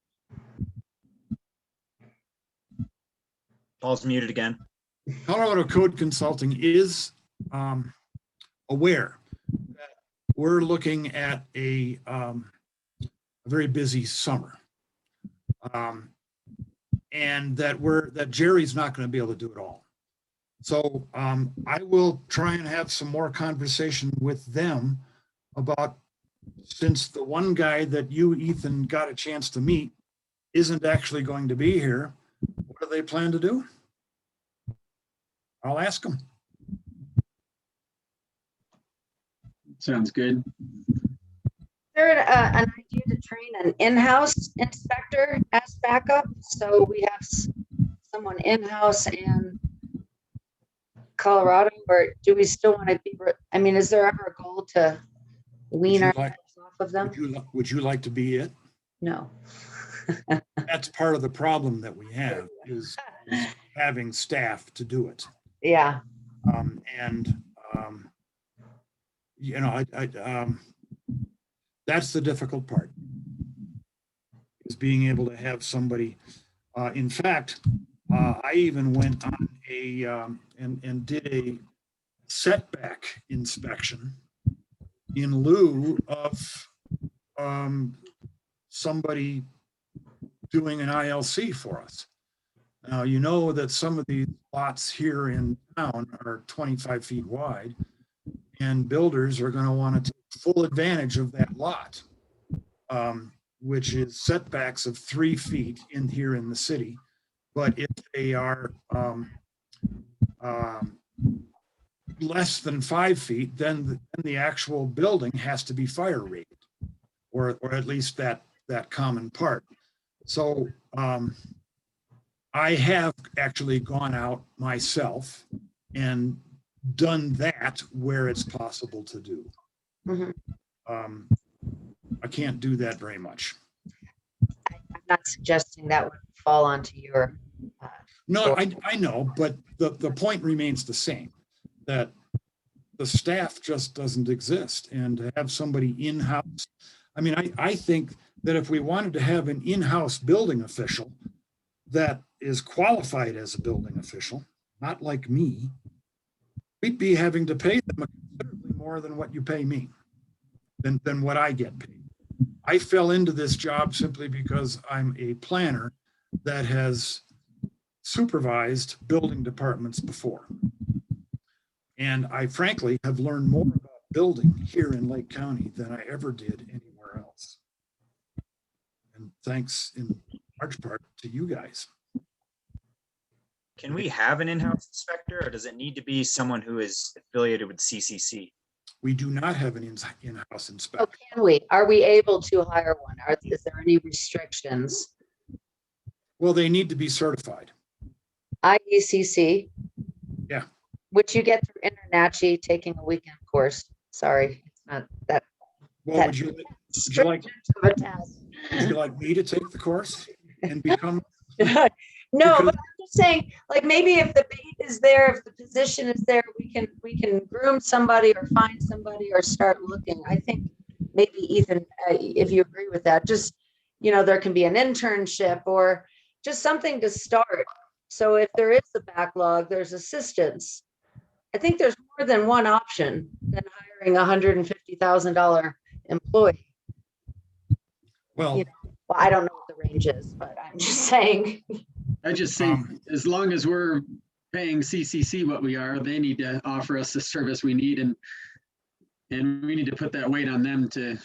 Paul's muted again. Colorado Code Consulting is aware that we're looking at a very busy summer, and that Jerry's not going to be able to do it all. So I will try and have some more conversation with them about, since the one guy that you, Ethan, got a chance to meet isn't actually going to be here, what do they plan to do? I'll ask them. Sounds good. Is there an idea to train an in-house inspector as backup? So we have someone in-house and Colorado, or do we still want to be, I mean, is there ever a goal to wean you ourselves like- off of them? Would you like to be it? No. That's part of the problem that we have is having staff to do it. Yeah, And, you know, that's the difficult part, is being able to have somebody, in fact, I even went on and did a setback inspection in lieu of, somebody doing an ILC for us. Now, you know that some of these lots here in town are 25 feet wide, and builders are going to want to take full advantage of that lot, which is setbacks of 3 feet in here in the city. But if they are less than 5 feet, then the actual building has to be fire rated, or at least that common part. So I have actually gone out myself and done that where it's possible to do. Mhm. I can't do that very much. I'm not suggesting that would fall onto your, No, I know, but the point remains the same, that the staff just doesn't exist, and to have somebody in-house. I mean, I think that if we wanted to have an in-house building official that is qualified as a building official, not like me, we'd be having to pay them considerably more than what you pay me, than what I get paid. I fell into this job simply because I'm a planner that has supervised building departments before. And I frankly have learned more about building here in Lake County than I ever did anywhere else. And thanks in large part to you guys. Can we have an in-house inspector, or does it need to be someone who is affiliated with CCC? We do not have an in-house oh, inspector. can we, are we able to hire one? Is there any restrictions? Well, they need to be certified. IECC? Yeah. Which you get through InterNACHI, taking a weekend course. Sorry, it's not that Well, would you like stringent of a task. me to take the course and become? No, Because- but I'm just saying, like, maybe if the bait is there, if the position is there, we can groom somebody or find somebody or start looking. I think maybe Ethan, if you agree with that, just, you know, there can be an internship or just something to start. So if there is a backlog, there's assistance. I think there's more than one option than hiring $150,000 employee. Well, You Well, I don't know what the range is, but I'm just saying. I just think as long as we're paying CCC what we are, they need to offer us the service we need, and we need to put that weight on them to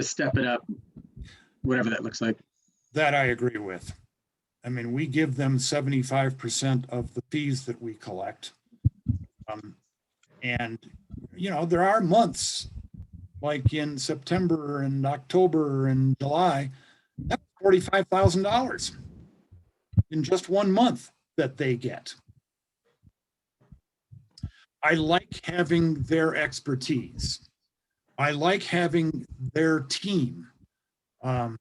step it up, whatever that looks like. that I agree with. I mean, we give them 75% of the fees that we collect. And, you know, there are months like in September and October and July, that's $45,000 in just 1 month that they get. I like having their expertise. I like having their team to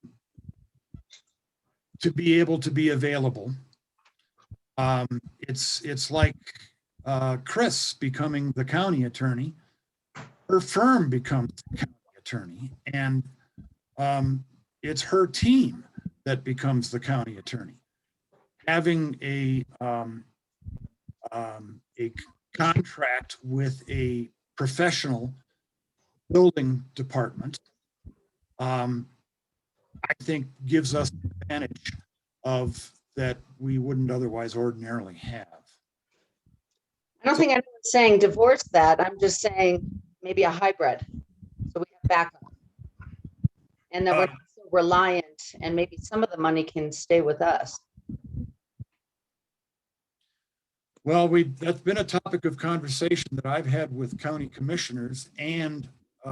be able to be available. It's like Chris becoming the county attorney. Her firm becomes the county attorney, and it's her team that becomes the county attorney. Having a contract with a professional building department, I think gives us an advantage of that we wouldn't otherwise ordinarily have. I don't think anyone's saying divorce that. I'm just saying maybe a hybrid. So we have backup. And that we're not so reliant, and maybe some of the money can stay with us. Well, that's been a topic of conversation that I've had with county commissioners and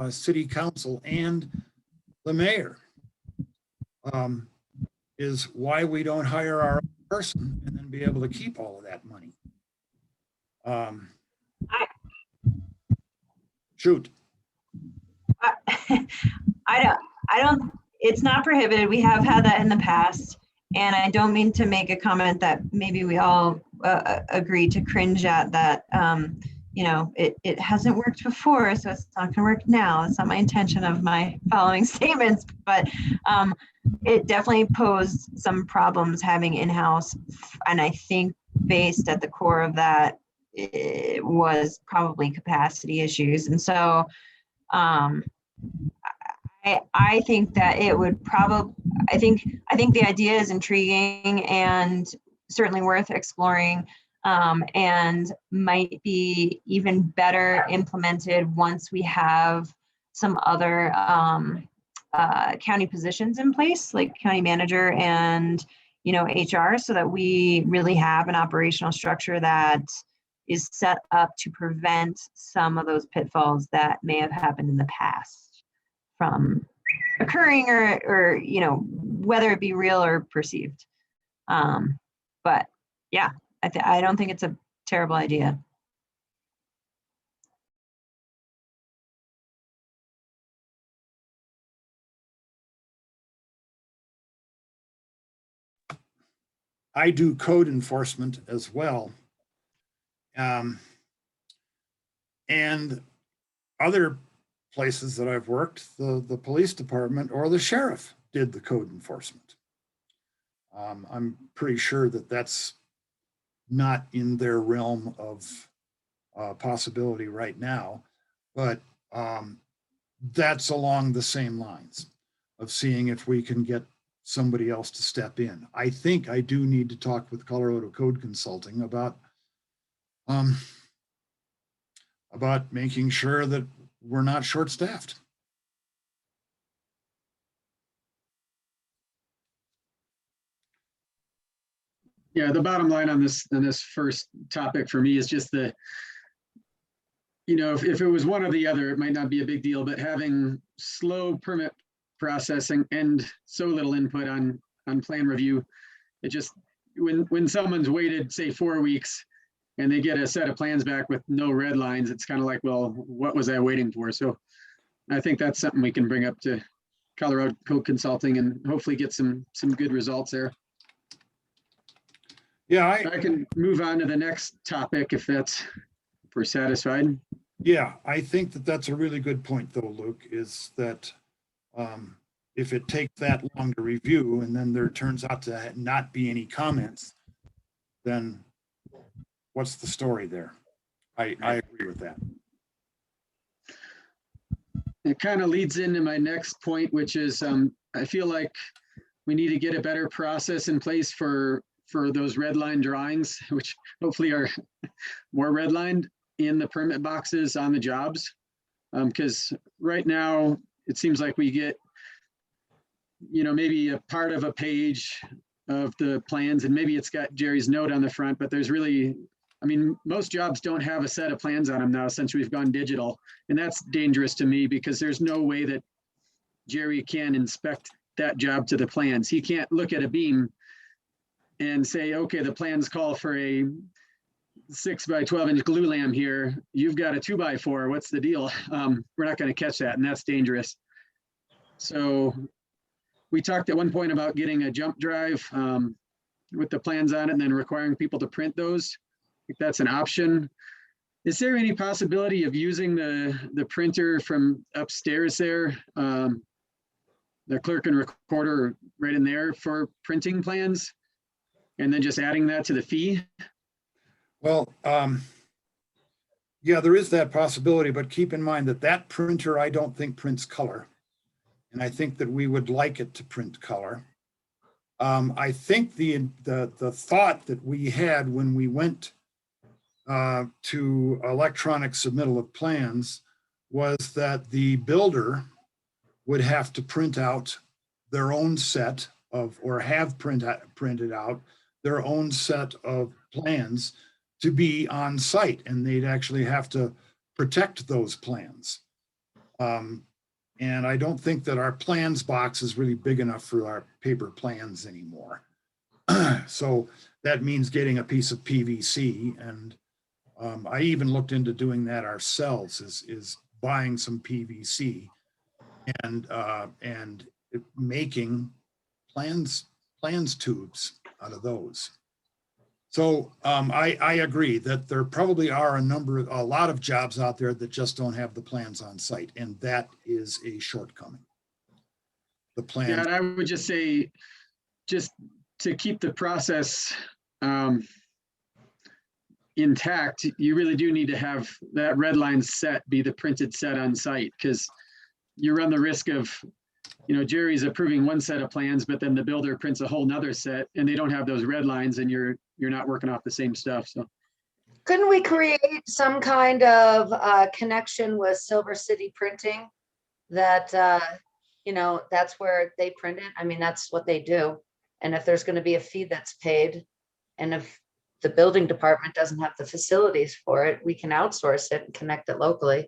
city council and the mayor. Is why we don't hire our own person and then be able to keep all of that money. Shoot. I don't, it's not prohibited. We have had that in the past. And I don't mean to make a comment that maybe we all agree to cringe at that. You know, it hasn't worked before, so it's not gonna work now. It's not my intention of my following statements, but it definitely posed some problems having in-house. And I think based at the core of that, it was probably capacity issues. And so I think that it would probably, I think the idea is intriguing and certainly worth exploring, and might be even better implemented once we have some other county positions in place, like county manager and, you know, HR, so that we really have an operational structure that is set up to prevent some of those pitfalls that may have happened in the past from occurring, or you know, whether it be real or perceived. But yeah, I don't think it's a terrible idea. I do code enforcement as well. And other places that I've worked, the police department or the sheriff did the code enforcement. I'm pretty sure that that's not in their realm of possibility right now, but that's along the same lines of seeing if we can get somebody else to step in. I think I do need to talk with Colorado Code Consulting about making sure that we're not short-staffed. Yeah, the bottom line on this first topic for me is just the, you know, if it was one or the other, it might not be a big deal, but having slow permit processing and so little input on plan review, it just, when someone's waited, say, 4 weeks and they get a set of plans back with no red lines, it's kind of like, well, what was I waiting for? So I think that's something we can bring up to Colorado Code Consulting and hopefully get some good results there. Yeah, I can move on to the next topic if we're satisfied. Yeah, I think that that's a really good point though, Luke, is that if it takes that long to review and then there turns out to not be any comments, then what's the story there? I agree with that. It kind of leads into my next point, which is I feel like we need to get a better process in place for those red line drawings, which hopefully are more redlined in the permit boxes on the jobs. Because right now it seems like we get, you know, maybe a part of a page of the plans and maybe it's got Jerry's note on the front, but there's really, I mean, most jobs don't have a set of plans on them now since we've gone digital. And that's dangerous to me because there's no way that Jerry can inspect that job to the plans. He can't look at a beam and say, okay, the plans call for a 6 by 12 inch glue lam here. You've got a 2x4. What's the deal? We're not going to catch that, and that's dangerous. So we talked at one point about getting a jump drive with the plans on it and then requiring people to print those. I think that's an option. Is there any possibility of using the printer from upstairs there, the clerk and recorder right in there for printing plans? And then just adding that to the fee? Well, yeah, there is that possibility, but keep in mind that that printer, I don't think prints color. And I think that we would like it to print color. I think the thought that we had when we went to electronic submittal of plans was that the builder would have to print out their own set of, or have printed out their own set of plans to be on site, and they'd actually have to protect those plans. And I don't think that our plans box is really big enough for our paper plans anymore. So that means getting a piece of PVC, and I even looked into doing that ourselves, is buying some PVC and making plans tubes out of those. So I agree that there probably are a lot of jobs out there that just don't have the plans on site, and that is a shortcoming. The Yeah, plans, and I would just say, just to keep the process intact, you really do need to have that red line set be the printed set on site, because you run the risk of, Jerry's approving one set of plans, but then the builder prints a whole nother set and they don't have those red lines, and you're not working off the same stuff. So Couldn't we create some kind of connection with Silver City Printing that, that's where they print it? I mean, that's what they do. And if there's going to be a fee that's paid, and if the building department doesn't have the facilities for it, we can outsource it and connect it locally.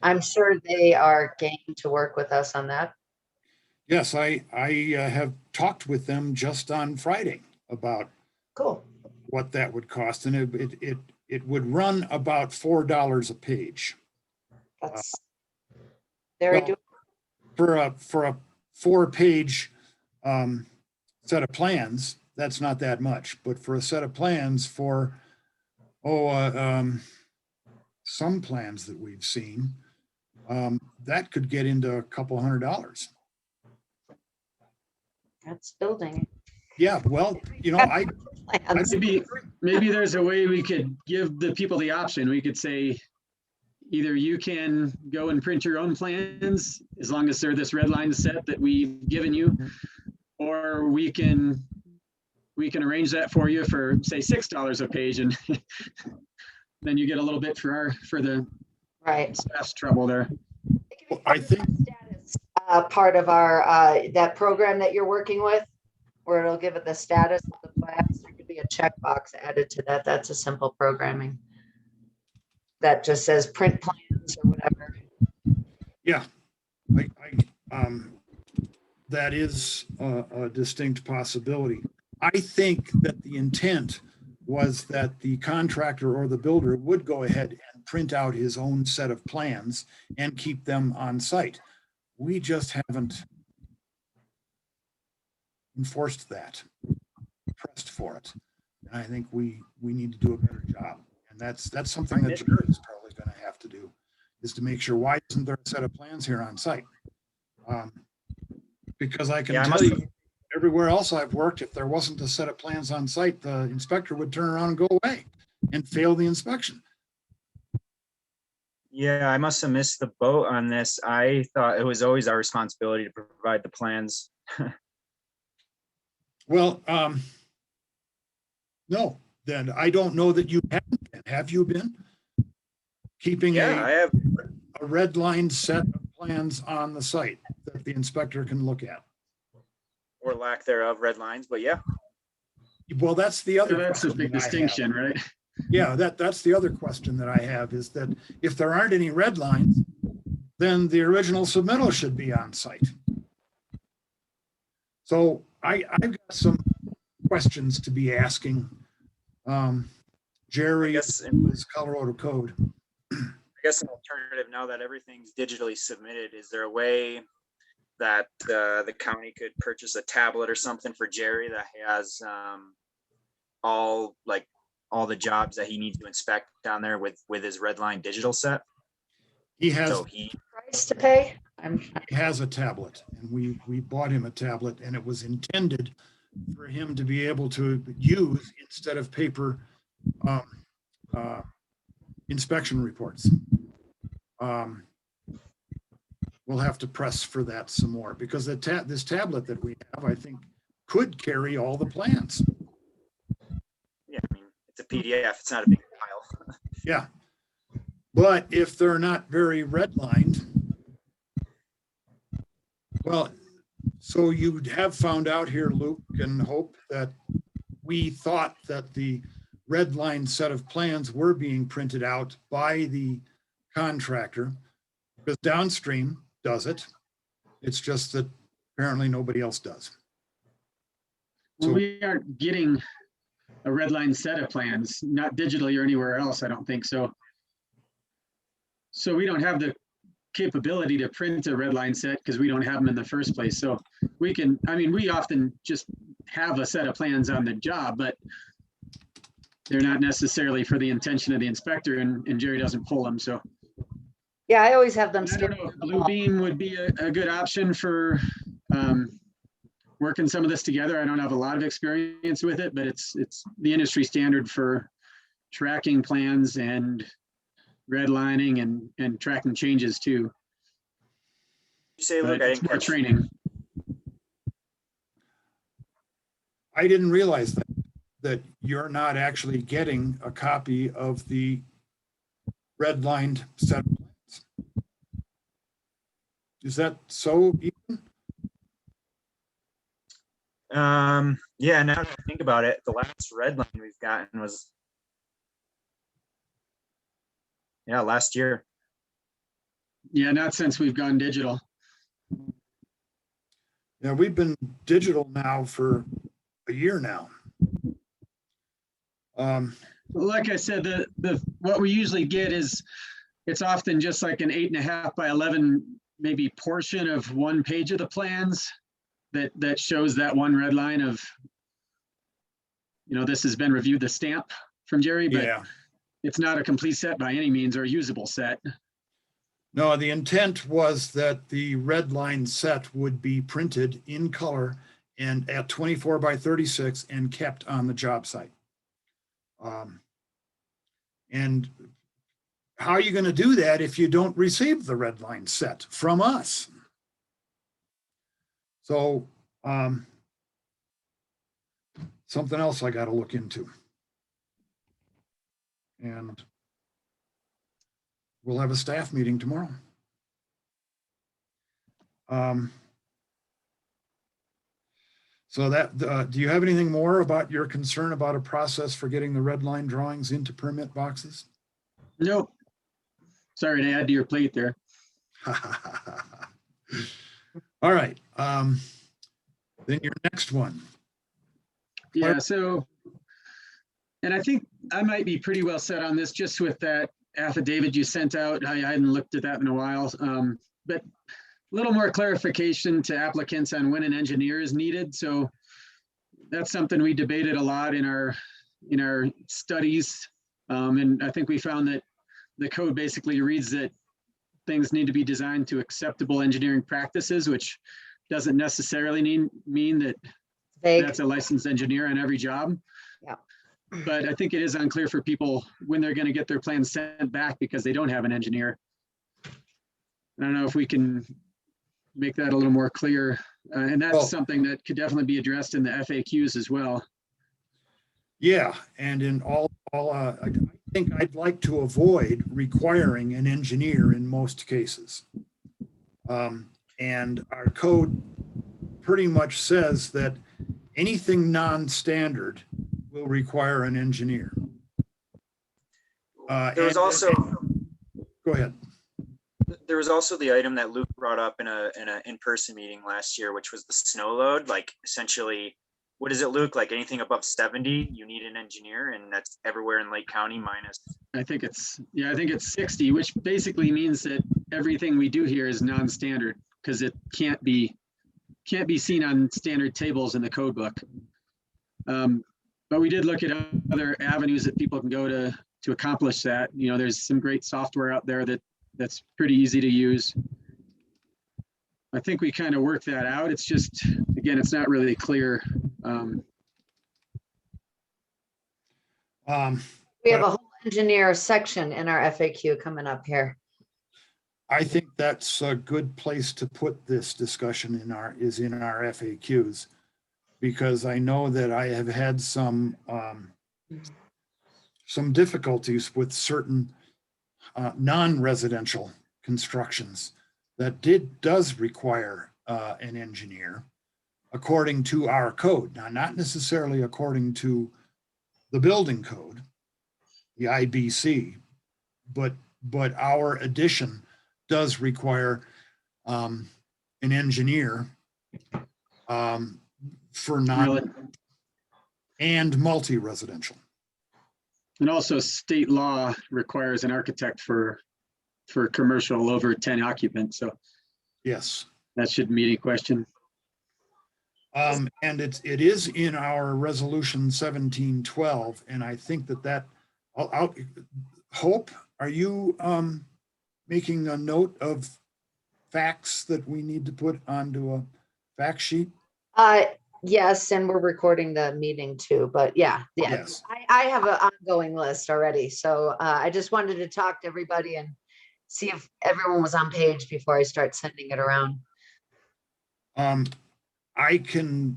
I'm sure they are game to work with us on that. yes, I have talked with them just on Friday about Cool. what that would cost, and it would run about $4 a page. That's very Well, doable. for a 4-page set of plans, that's not that much, but for a set of plans for some plans that we've seen, that could get into a couple $100. That's building. Yeah, well, Plans. maybe there's a way we could give the people the option. We could say, either you can go and print your own plans as long as they're this red line set that we've given you, or we can arrange that for you for, say, $6 a page, and then you get a little bit for the Right. staff's trouble there. I think Status, part of our, that program that you're working with, where it'll give it the status of the plans. There could be a checkbox added to that. That's a simple programming that just says print plans or whatever. yeah, that is a distinct possibility. I think that the intent was that the contractor or the builder would go ahead and print out his own set of plans and keep them on site. We just haven't enforced that, pressed for it. And I think we need to do a better job. And that's something that Jerry is probably going to have to do, is to make sure, why isn't there a set of plans here on site? Because I can tell you, everywhere else I've worked, if there wasn't a set of plans on site, the inspector would turn around and go away and fail the inspection. Yeah, I must have missed the boat on this. I thought it was always our responsibility to provide the plans. Well, no, then I don't know that you haven't been. Have you been keeping Yeah, I a have. red line set of plans on the site that the inspector can look at? Or lack thereof, red lines, but yeah. Well, that's the other. So that's a question big that I have. distinction, right? Yeah, that's the other question that I have, is that if there aren't any red lines, then the original submittal should be on site. So I've got some questions to be asking Jerry, guess- is Colorado Code. I guess an alternative, now that everything's digitally submitted, is there a way that the county could purchase a tablet or something for Jerry that has all the jobs that he needs to inspect down there with his red line digital set? He has So he, Price to pay? he has a tablet, and we bought him a tablet, and it was intended for him to be able to use instead of paper inspection reports. We'll have to press for that some more, because this tablet that we have, I think, could carry all the plans. yeah, I mean, it's a PDF, it's not a big file. Yeah. But if they're not very redlined, well, so you have found out here, Luke and Hope, that we thought that the red line set of plans were being printed out by the contractor, because downstream does it. It's just that apparently nobody else does. Well, So- we aren't getting a red line set of plans, not digitally or anywhere else, I don't think so. So we don't have capability to print a red line set because we don't have them in the first place. So we can, I mean, we often just have a set of plans on the job, but they're not necessarily for the intention of the inspector, and Jerry doesn't pull them. So Yeah, I always have them. I don't skipped know if on the Blue wall. Beam would be a good option for working some of this together. I don't have a lot of experience with it, but it's the industry standard for tracking plans and redlining and tracking changes too. You say, But Luke, I it's didn't more catch. training. I didn't realize that you're not actually getting a copy of the redlined set of plans. Is that so, Ethan? Yeah, now that I think about it, the last red line we've gotten was, yeah, last year. Yeah, not since we've gone digital. Yeah, we've been digital now for a year now. Like I said, the what we usually get is, it's often just like an 8.5 by 11, maybe portion of one page of the plans that shows that one red line of, this has been reviewed, the stamp from Jerry, but Yeah. it's not a complete set by any means or a usable set. No, the intent was that the red line set would be printed in color and at 24 by 36 and kept on the job site. And how are you going to do that if you don't receive the red line set from us? So something else I got to look into. And we'll have a staff meeting tomorrow. So that, do you have anything more about your concern about a process for getting the red line drawings into permit boxes? Nope. Sorry to add to your plate there. All right. Then your next one. Yeah, so, and I think I might be pretty well set on this just with that affidavit you sent out. I hadn't looked at that in a while, but a little more clarification to applicants on when an engineer is needed. So that's something we debated a lot in our studies. And I think we found that the code basically reads that things need to be designed to acceptable engineering practices, which doesn't necessarily mean that Vague. that's a licensed engineer on every job. Yeah. But I think it is unclear for people when they're going to get their plans sent back because they don't have an engineer. I don't know if we can make that a little more clear. And that's Well, something that could definitely be addressed in the FAQs as well. Yeah, and in I think I'd like to avoid requiring an engineer in most cases. And our code pretty much says that anything non-standard will require an engineer. There was also, Go ahead. there was also the item that Luke brought up in a in-person meeting last year, which was the snow load. Like essentially, what is it, Luke? Like anything above 70, you need an engineer, and that's everywhere in Lake County minus. I think it's 60, which basically means that everything we do here is non-standard because it can't be seen on standard tables in the code book. But we did look at other avenues that people can go to accomplish that. There's some great software out there that's pretty easy to use. I think we kind of worked that out. It's just, again, it's not really clear. We have a whole engineer section in our FAQ coming up here. I think that's a good place to put this discussion in our FAQs, because I know that I have had some difficulties with certain non-residential constructions that does require an engineer according to our code. Now, not necessarily according to the building code, the IBC, but our addition does require an engineer for non and multi-residential. And also state law requires an architect for for commercial over 10 occupants. So Yes. that shouldn't be any question. And it is in our resolution 1712, and I think that Hope, are you making a note of facts that we need to put onto a fact sheet? Yes, and we're recording the meeting too, but yeah. Yes. I have an ongoing list already, so I just wanted to talk to everybody and see if everyone was on page before I start sending it around. I can,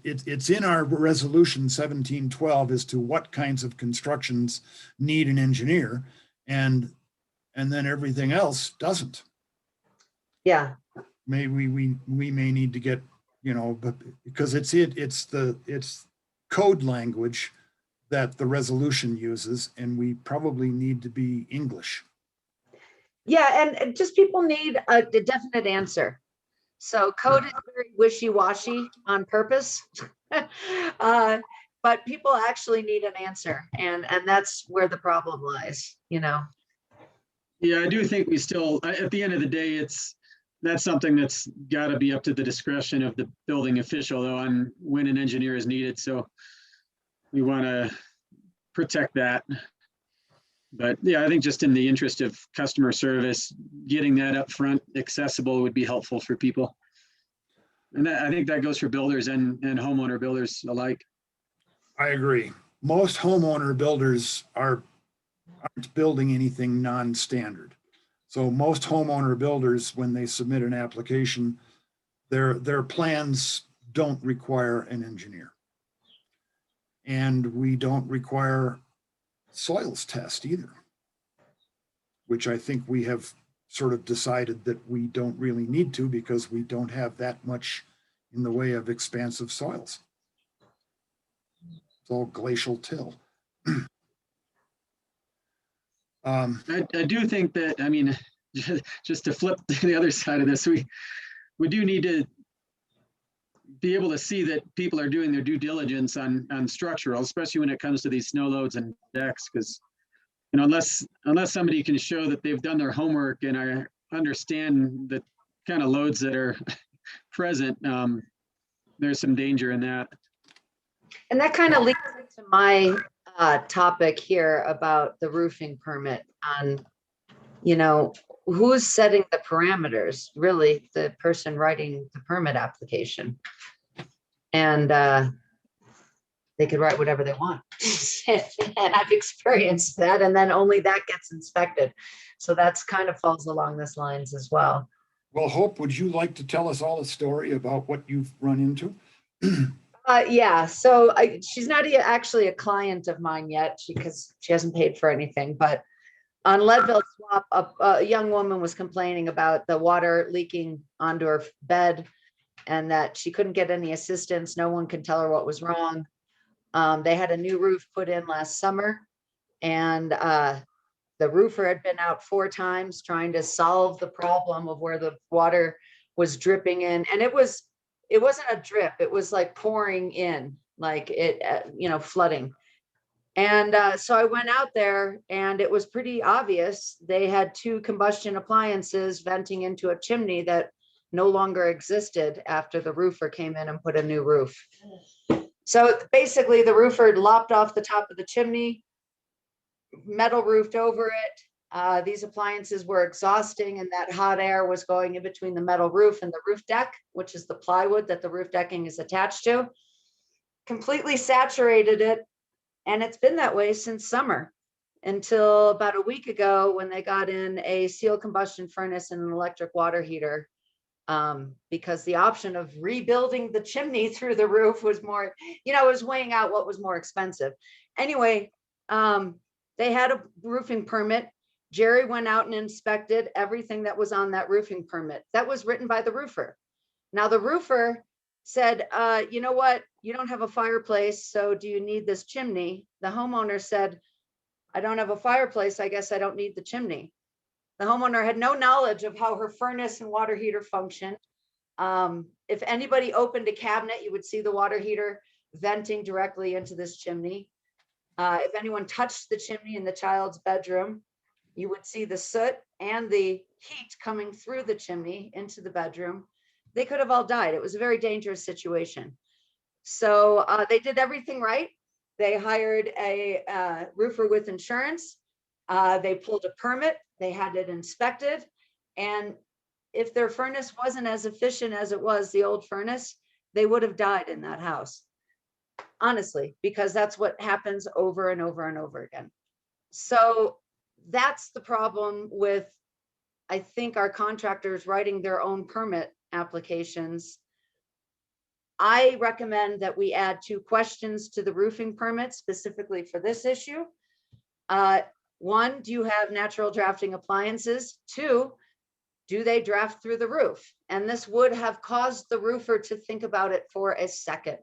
it's in our resolution 1712 as to what kinds of constructions need an engineer, and then everything else doesn't. Yeah, Maybe we may need to get, but because it's code language that the resolution uses, and we probably need to be English. yeah, and just people need a definite answer. So code is very wishy-washy on purpose. But people actually need an answer, and that's where the problem lies, Yeah, I do think we still, at the end of the day, that's something that's got to be up to the discretion of the building official, though, on when an engineer is needed. So we want to protect that. But yeah, I think just in the interest of customer service, getting that up front accessible would be helpful for people. And I think that goes for builders and homeowner builders alike. I agree. Most homeowner builders aren't building anything non-standard. So most homeowner builders, when they submit an application, their plans don't require an engineer. And we don't require soils test either, which I think we have sort of decided that we don't really need to, because we don't have that much in the way of expansive soils. It's all glacial till. I do think that, I mean, just to flip to the other side of this, we do need to be able to see that people are doing their due diligence on structural, especially when it comes to these snow loads and decks, because unless somebody can show that they've done their homework and I understand the kind of loads that are present, there's some danger in that. and that kind of leads into my topic here about the roofing permit on, who's setting the parameters, really the person writing the permit application. And they could write whatever they want. And I've experienced that, and then only that gets inspected. So that's kind of falls along this lines as well. Well, Hope, would you like to tell us all the story about what you've run into? Yeah, so she's not actually a client of mine yet, because she hasn't paid for anything. But on Leadville Swap, a young woman was complaining about the water leaking onto her bed, and that she couldn't get any assistance. No one could tell her what was wrong. They had a new roof put in last summer, and the roofer had been out 4 times trying to solve the problem of where the water was dripping in. And it wasn't a drip. It was like pouring in, like it, flooding. And so I went out there, and it was pretty obvious. They had 2 combustion appliances venting into a chimney that no longer existed after the roofer came in and put a new roof. So basically the roofer lopped off the top of the chimney, metal roofed over it. These appliances were exhausting, and that hot air was going in between the metal roof and the roof deck, which is the plywood that the roof decking is attached to. Completely saturated it, and it's been that way since summer, until about a week ago when they got in a sealed combustion furnace and an electric water heater. Because the option of rebuilding the chimney through the roof was more, it was weighing out what was more expensive. Anyway, they had a roofing permit. Jerry went out and inspected everything that was on that roofing permit. That was written by the roofer. Now the roofer said, you know what? You don't have a fireplace, so do you need this chimney? The homeowner said, I don't have a fireplace. I guess I don't need the chimney. The homeowner had no knowledge of how her furnace and water heater functioned. If anybody opened a cabinet, you would see the water heater venting directly into this chimney. If anyone touched the chimney in the child's bedroom, you would see the soot and the heat coming through the chimney into the bedroom. They could have all died. It was a very dangerous situation. So they did everything right. They hired a roofer with insurance. They pulled a permit. They had it inspected. And if their furnace wasn't as efficient as it was the old furnace, they would have died in that house. Honestly, because that's what happens over and over and over again. So that's the problem with, I think, our contractors writing their own permit applications. I recommend that we add 2 questions to the roofing permit specifically for this issue. 1, do you have natural drafting appliances? 2, do they draft through the roof? And this would have caused the roofer to think about it for a second,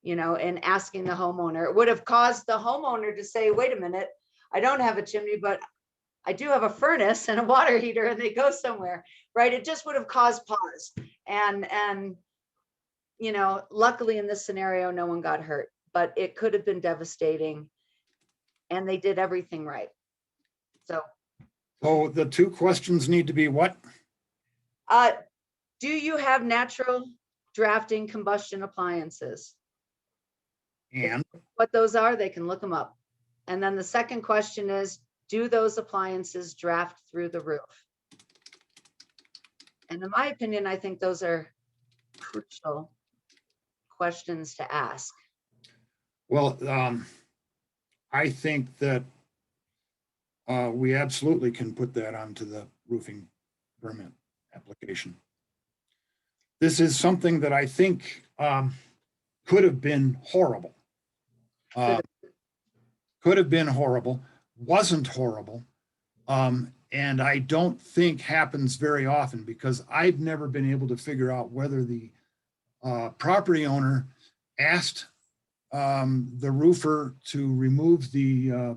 you know, and asking the homeowner. It would have caused the homeowner to say, wait a minute, I don't have a chimney, but I do have a furnace and a water heater, and they go somewhere, right? It just would have caused pause. And you know, luckily in this scenario, no one got hurt, but it could have been devastating, and they did everything right. So the 2 questions need to be what? do you have natural drafting combustion appliances? And What those are, they can look them up. And then the second question is, do those appliances draft through the roof? And in my opinion, I think those are crucial questions to ask. well, I think that we absolutely can put that onto the roofing permit application. This is something that I think could have been horrible. Could have been horrible, wasn't horrible. And I don't think happens very often, because I've never been able to figure out whether the property owner asked the roofer to remove the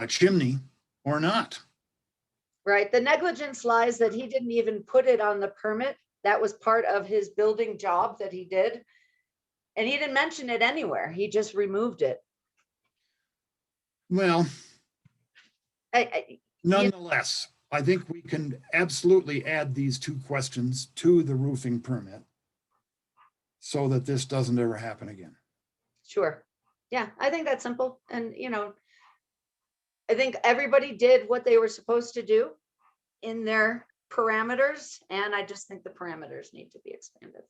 chimney or not. Right, the negligence lies that he didn't even put it on the permit. That was part of his building job that he did. And he didn't mention it anywhere. He just removed it. Well, I- nonetheless, I think we can absolutely add these 2 questions to the roofing permit so that this doesn't ever happen again. Sure. Yeah, I think that's simple. And, you know, I think everybody did what they were supposed to do in their parameters. And I just think the parameters need to be expanded.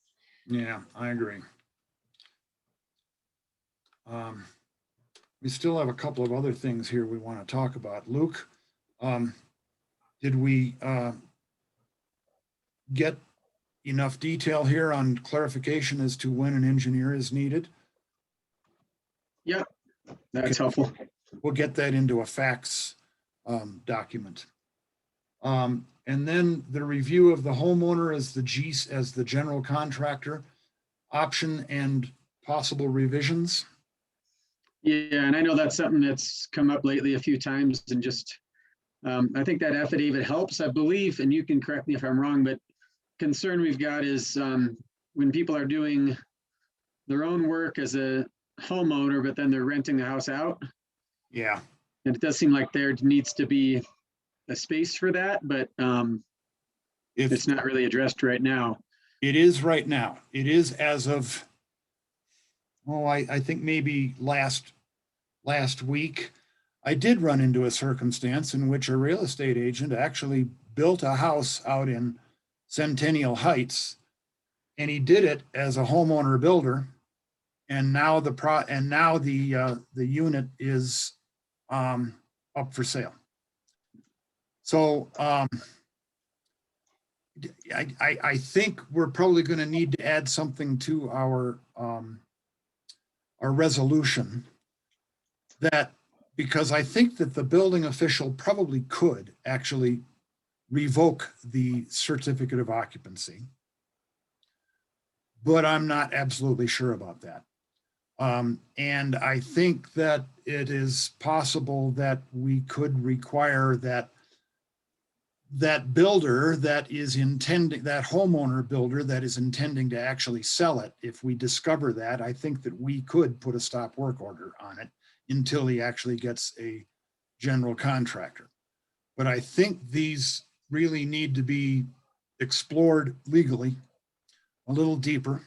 Yeah, I agree. We still have a couple of other things here we want to talk about. Luke, did we get enough detail here on clarification as to when an engineer is needed? Yeah, that's helpful. We'll get that into a fax document. And then the review of the homeowner as the general contractor, option and possible revisions. Yeah, and I know that's something that's come up lately a few times, and just, I think that affidavit helps, I believe, and you can correct me if I'm wrong, but concern we've got is when people are doing their own work as a homeowner, but then they're renting the house out. Yeah. And it does seem like there needs to be a space for that, but it's not really addressed right now. It is right now. It is as of, I think maybe last week. I did run into a circumstance in which a real estate agent actually built a house out in Centennial Heights, and he did it as a homeowner builder. And now the unit is up for sale. So I think we're probably going to need to add something to our resolution, that, because I think that the building official probably could actually revoke the certificate of occupancy, but I'm not absolutely sure about that. And I think that it is possible that we could require that builder that is intending, that homeowner builder that is intending to actually sell it, if we discover that, I think that we could put a stop work order on it until he actually gets a general contractor. But I think these really need to be explored legally a little deeper.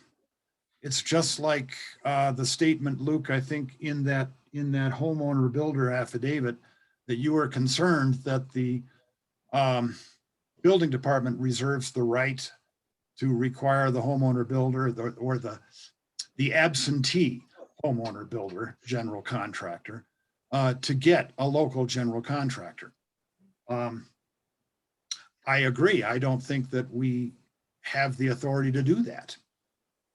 It's just like the statement, Luke, I think in that homeowner builder affidavit, that you were concerned that the building department reserves the right to require the homeowner builder or the absentee homeowner builder, general contractor, to get a local general contractor. I agree. I don't think that we have the authority to do that.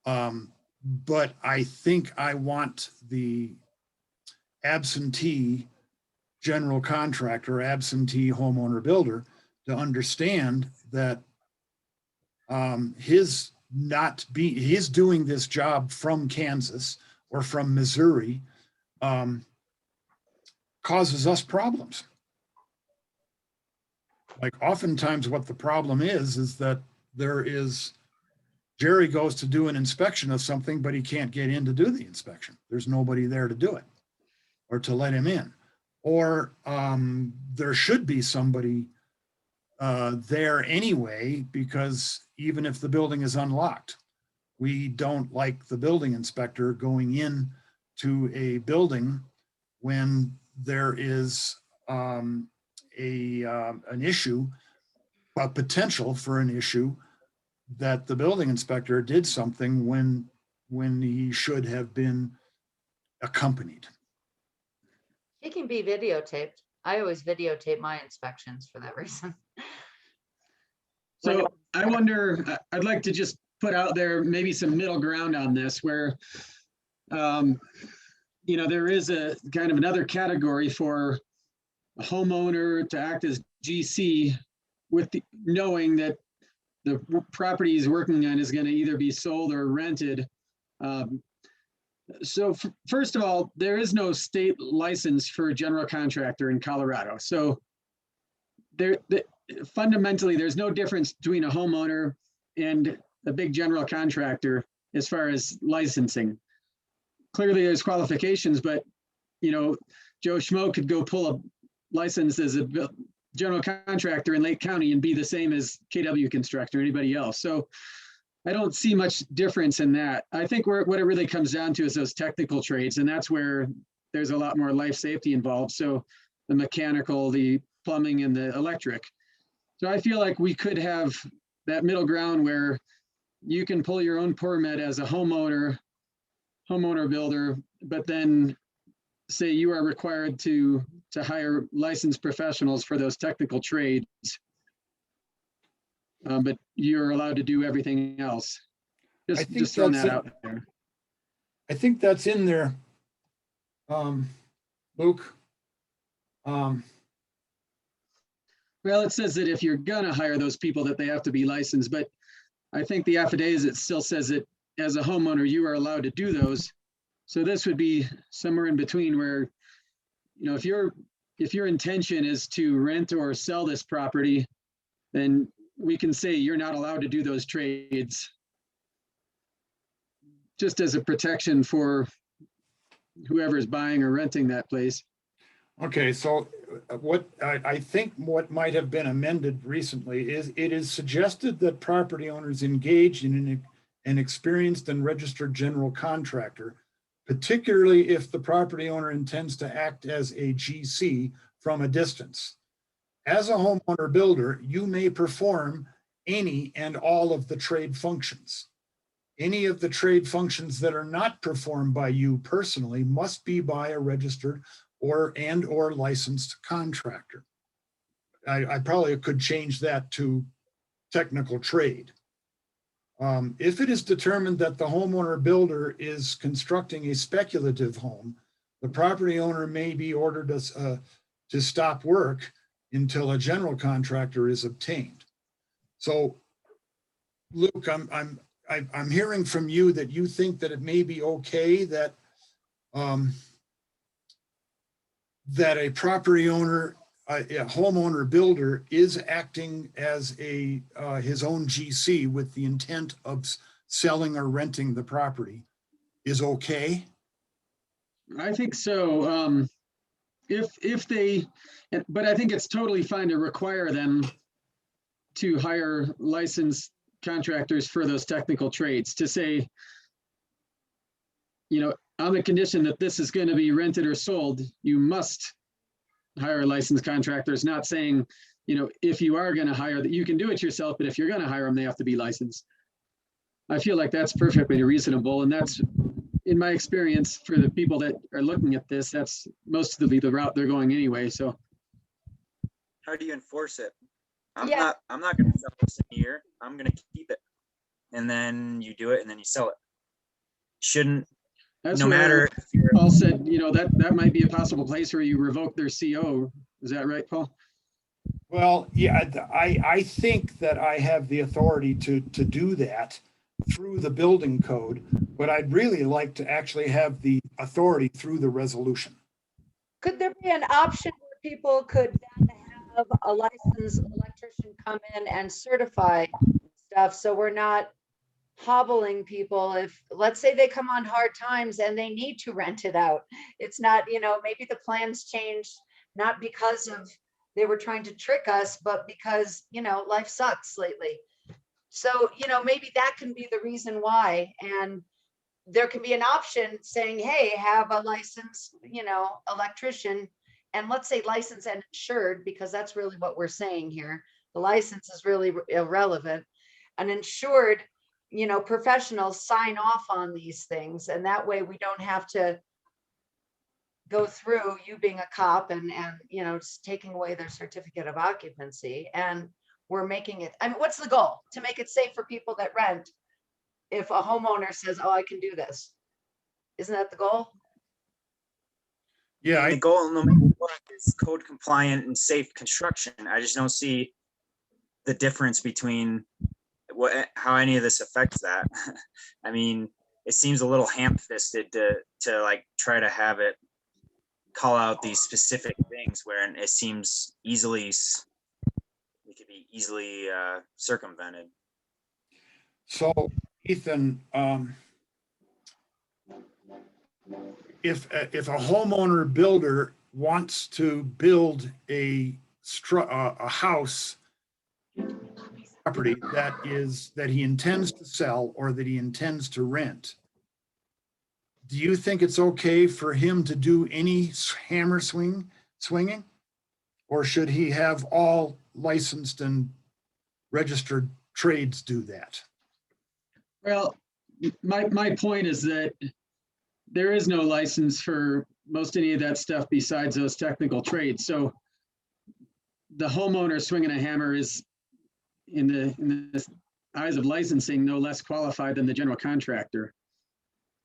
But I think I want the absentee general contractor, absentee homeowner builder to understand that his doing this job from Kansas or from Missouri causes us problems. Like oftentimes what the problem is that Jerry goes to do an inspection of something, but he can't get in to do the inspection. There's nobody there to do it or to let him in. Or there should be somebody there anyway, because even if the building is unlocked, we don't like the building inspector going in to a building when there is an issue, a potential for an issue that the building inspector did something when he should have been accompanied. He can be videotaped. I always videotape my inspections for that reason. So I wonder, I'd like to just put out there maybe some middle ground on this where, there is a kind of another category for a homeowner to act as GC with knowing that the property he's working on is going to either be sold or rented. So first of all, there is no state license for a general contractor in Colorado. So fundamentally, there's no difference between a homeowner and a big general contractor as far as licensing. Clearly, there's qualifications, but Joe Schmo could go pull a license as a general contractor in Lake County and be the same as KW Construct or anybody else. So I don't see much difference in that. I think what it really comes down to is those technical trades, and that's where there's a lot more life safety involved. So the mechanical, the plumbing, and the electric. So I feel like we could have that middle ground where you can pull your own permit as a homeowner builder, but then say you are required to hire licensed professionals for those technical trades. But you're allowed to do everything else. Just throwing that out there. I think that's in there, Luke. Well, it says that if you're gonna hire those people that they have to be licensed, but I think the affidavit, it still says that as a homeowner, you are allowed to do those. So this would be somewhere in between where, if your intention is to rent or sell this property, then we can say you're not allowed to do those trades. Just as a protection for whoever's buying or renting that place. Okay, so what I think what might have been amended recently is it is suggested that property owners engage in an experienced and registered general contractor, particularly if the property owner intends to act as a GC from a distance. As a homeowner builder, you may perform any and all of the trade functions. Any of the trade functions that are not performed by you personally must be by a registered or licensed contractor. I probably could change that to technical trade. If it is determined that the homeowner builder is constructing a speculative home, the property owner may be ordered to stop work until a general contractor is obtained. So, Luke, I'm hearing from you that you think that it may be okay that that a property owner, a homeowner builder, is acting as his own GC with the intent of selling or renting the property is okay? I think so. if they, but I think it's totally fine to require them to hire licensed contractors for those technical trades, to say, on the condition that this is going to be rented or sold, you must hire licensed contractors, not saying, if you are going to hire that, you can do it yourself, but if you're going to hire them, they have to be licensed. I feel like that's perfectly reasonable. And that's, in my experience, for the people that are looking at this, that's mostly the route they're going anyway. So How do you enforce it? Yeah. I'm not gonna sell this in a year. I'm gonna keep it. And then you do it and then you sell it. Shouldn't, that's no where matter if you're, Paul said, that might be a possible place where you revoke their CO. Is that right, Paul? Well, yeah, I think that I have the authority to do that through the building code, but I'd really like to actually have the authority through the resolution. Could there be an option where people could then have a licensed electrician come in and certify stuff? So we're not hobbling people if, let's say they come on hard times and they need to rent it out. It's not, maybe the plans changed, not because of they were trying to trick us, but because, life sucks lately. So, maybe that can be the reason why. And there can be an option saying, hey, have a licensed, electrician, and let's say licensed and insured, because that's really what we're saying here. The license is really irrelevant. An insured, professionals sign off on these things. And that way we don't have to go through you being a cop and just taking away their certificate of occupancy. And we're making it, what's the goal? To make it safe for people that rent. If a homeowner says, oh, I can do this. Isn't that the goal? Yeah, the goal, no matter what, is code compliant and safe construction. I just don't see the difference between how any of this affects that. I mean, it seems a little ham-fisted to like try to have it call out these specific things where it seems it could be easily circumvented. so Ethan, if a homeowner builder wants to build a house property that he intends to sell or that he intends to rent, do you think it's okay for him to do any hammer swinging? Or should he have all licensed and registered trades do that? Well, my point is that there is no license for most any of that stuff besides those technical trades. So the homeowner swinging a hammer is in the eyes of licensing no less qualified than the general contractor.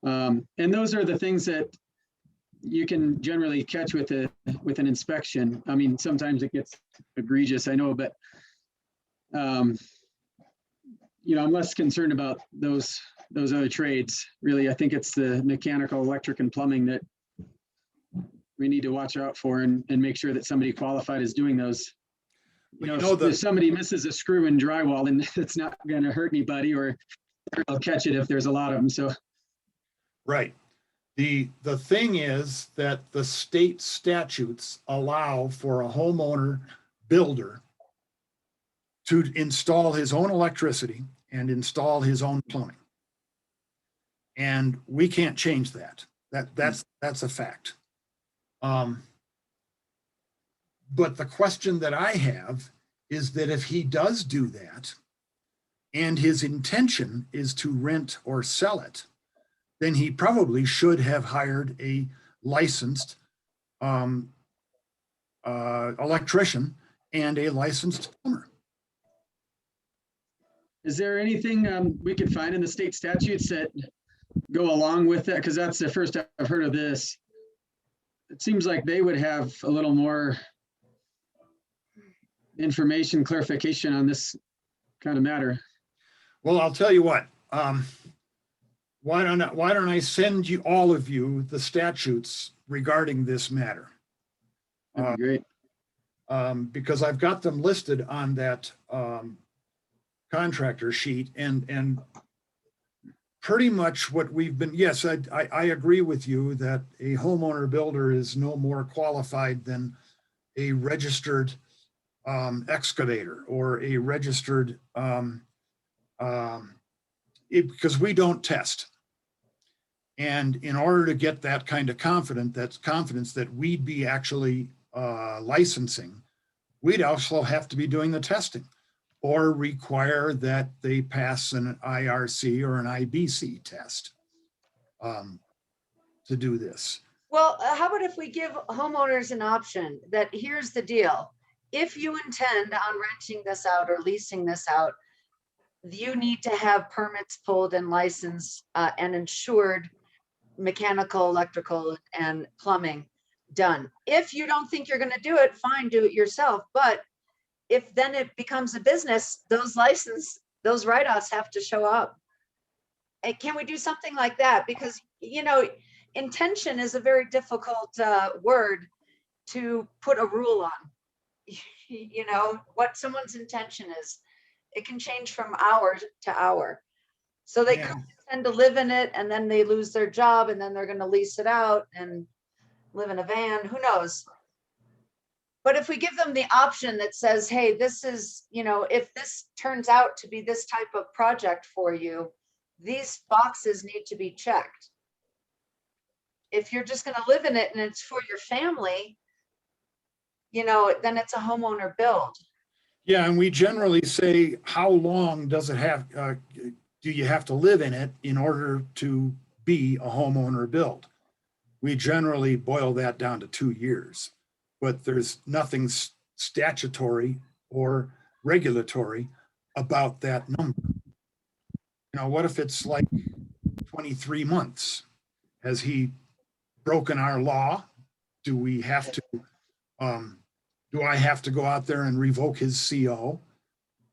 And those are the things that you can generally catch with an inspection. I mean, sometimes it gets egregious, I know, but I'm less concerned about those other trades. Really, I think it's the mechanical, electric, and plumbing that we need to watch out for and make sure that somebody qualified is doing those. If somebody misses a screw in drywall, then it's not going to hurt anybody, or they'll catch it if there's a lot of them. So, right. The thing is that the state statutes allow for a homeowner builder to install his own electricity and install his own plumbing. And we can't change that. That's a fact. But the question that I have is that if he does do that and his intention is to rent or sell it, then he probably should have hired a licensed electrician and a licensed plumber. is there anything we could find in the state statutes that go along with that? Because that's the first I've heard of this. It seems like they would have a little more information, clarification on this kind of matter. Well, I'll tell you what. Why don't I send you, all of you, the statutes regarding this matter? That'd be great. Because I've got them listed on that contractor sheet, and pretty much what we've been, yes, I agree with you that a homeowner builder is no more qualified than a registered excavator or a registered, because we don't test. And in order to get that kind of confidence that we'd be actually licensing, we'd also have to be doing the testing or require that they pass an IRC or an IBC test to do this. Well, how about if we give homeowners an option that here's the deal. If you intend on renting this out or leasing this out, you need to have permits pulled and licensed and insured mechanical, electrical, and plumbing done. If you don't think you're going to do it, fine, do it yourself. But if then it becomes a business, those write-offs have to show up. And can we do something like that? Because, you know, intention is a very difficult word to put a rule on. You know, what someone's intention is. It can change from hour to hour. So they Yeah. could tend to live in it and then they lose their job and then they're going to lease it out and live in a van, who knows? But if we give them the option that says, hey, this is, you know, if this turns out to be this type of project for you, these boxes need to be checked. If you're just going to live in it and it's for your family, you know, then it's a homeowner build. Yeah, and we generally say, how long does it have, do you have to live in it in order to be a homeowner build? We generally boil that down to 2 years, but there's nothing statutory or regulatory about that number. You know, what if it's like 23 months? Has he broken our law? Do we have to, do I have to go out there and revoke his CO?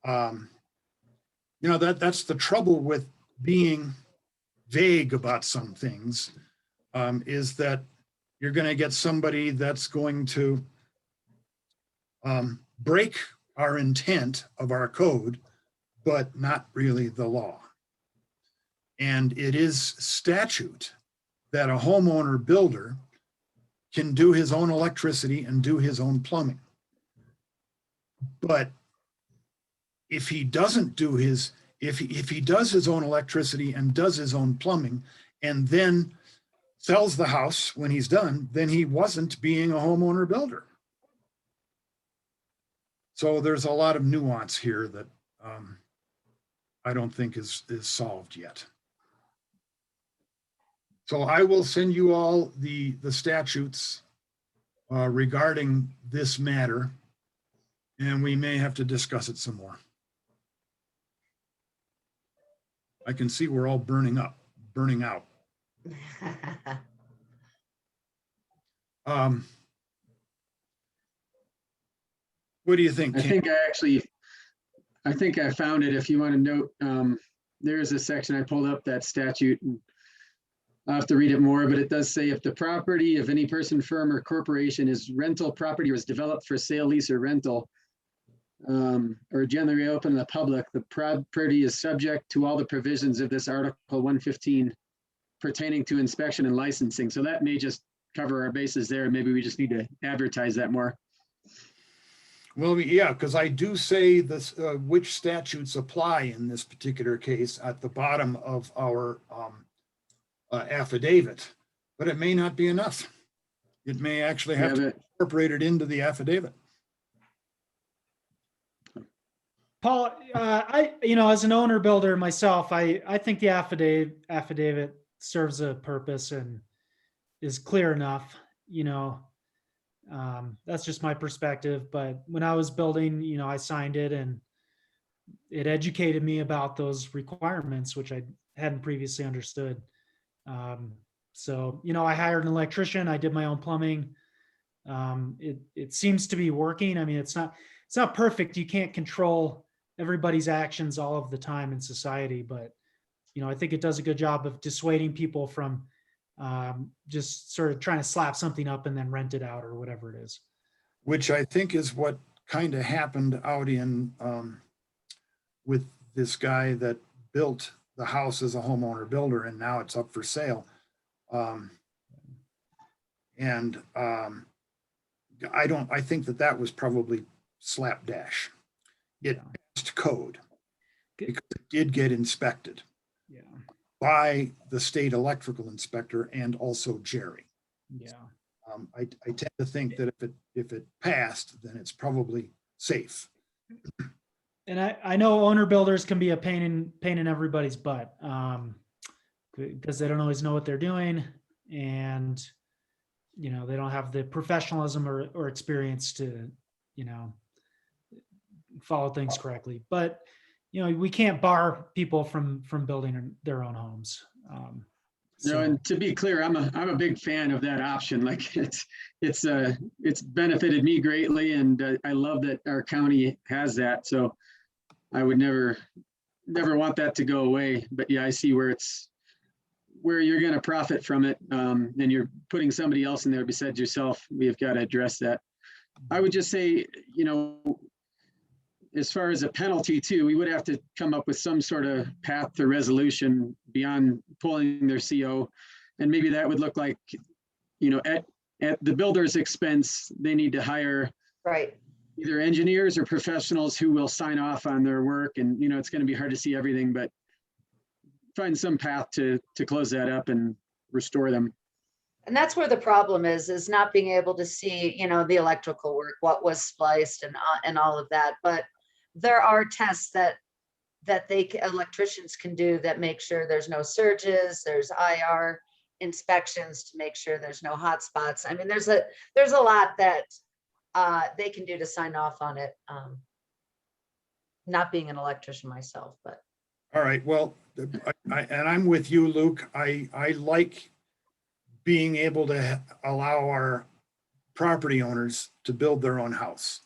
You know, that's the trouble with being vague about some things, is that you're going to get somebody that's going to break our intent of our code, but not really the law. And it is statute that a homeowner builder can do his own electricity and do his own plumbing. But if he doesn't do his, if he does his own electricity and does his own plumbing and then sells the house when he's done, then he wasn't being a homeowner builder. So there's a lot of nuance here that I don't think is solved yet. So I will send you all the statutes regarding this matter, and we may have to discuss it some more. I can see we're all burning out. What do you think, I Ken? think I found it. If you want to note, there is a section I pulled up, that statute. And I'll have to read it more, but it does say if the property of any person, firm, or corporation is rental property or is developed for sale, lease, or rental, or generally open to the public, the property is subject to all the provisions of this Article 115 pertaining to inspection and licensing. So that may just cover our bases there. Maybe we just need to advertise that more. Well, yeah, because I do say this, which statutes apply in this particular case at the bottom of our affidavit, but it may not be enough. It may actually have to be incorporated into the affidavit. Paul, you know, as an owner builder myself, I think the affidavit serves a purpose and is clear enough, you know. That's just my perspective, but when I was building, you know, I signed it and it educated me about those requirements, which I hadn't previously understood. So, you know, I hired an electrician, I did my own plumbing. It seems to be working. I mean, it's not perfect. You can't control everybody's actions all of the time in society, but, you know, I think it does a good job of dissuading people from just sort of trying to slap something up and then rent it out or whatever it is. Which I think is what kind of happened out in with this guy that built the house as a homeowner builder, and now it's up for sale. I think that was probably slapdash. It passed code because it did get inspected Yeah, by the state electrical inspector and also Jerry. yeah. I tend to think that if it passed, then it's probably safe. And I know owner builders can be a pain in everybody's butt, because they don't always know what they're doing, and they don't have the professionalism or experience to follow things correctly. But we can't bar people from building their own homes. No, and to be clear, I'm a big fan of that option. Like it's benefited me greatly, and I love that our county has that. So I would never want that to go away. But yeah, I see where you're going to profit from it, and you're putting somebody else in there besides yourself. We've got to address that. I would just say, as far as a penalty too, we would have to come up with some sort of path to resolution beyond pulling their CO. And maybe that would look like, at the builder's expense, they need to hire Right. either engineers or professionals who will sign off on their work. And, it's going to be hard to see everything, but find some path to close that up and restore them. And that's where the problem is not being able to see, the electrical work, what was spliced and all of that. But there are tests that electricians can do that make sure there's no surges, there's IR inspections to make sure there's no hot spots. I mean, there's a lot that they can do to sign off on it. Not being an electrician myself, but. All right, well, I'm with you, Luke. I like being able to allow our property owners to build their own house.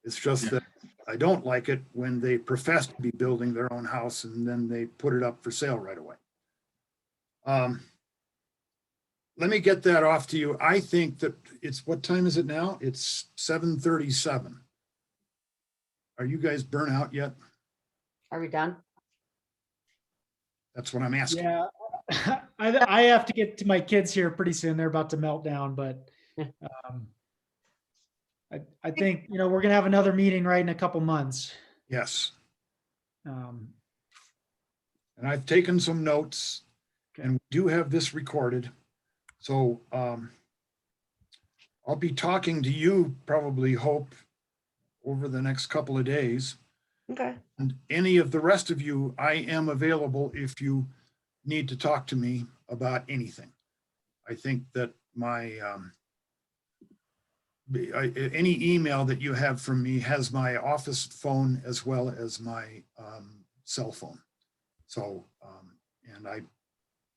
It's just that I don't like it when they profess to be building their own house and then they put it up for sale right away. Let me get that off to you. I think that what time is it now? It's 7:37. Are you guys burnt out yet? Are we done? That's what I'm asking. Yeah, I have to get to my kids here pretty soon. They're about to melt down, but I think, we're going to have another meeting right in a couple months. Yes. Um, And I've taken some notes and we do have this recorded. So I'll be talking to you probably, Hope, over the next couple of days. Okay. And any of the rest of you, I am available if you need to talk to me about anything. I think that any email that you have from me has my office phone as well as my cell phone. So, and I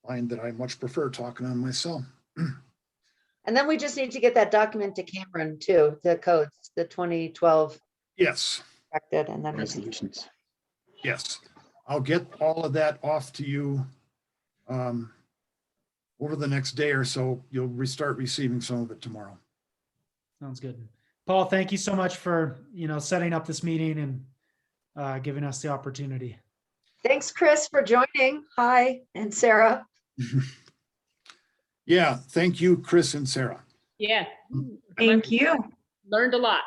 find that I much prefer talking on my cell. And then we just need to get that document to Cameron too, the codes, the 2012 Yes, corrected, and then we can- Resolutions. yes. I'll get all of that off to you over the next day or so. You'll start receiving some of it tomorrow. Sounds good. Paul, thank you so much for, setting up this meeting and giving us the opportunity. Thanks, Chris, for joining. Hi, and Sarah. Yeah, thank you, Chris and Sarah. Yeah. Thank you. Learned a lot.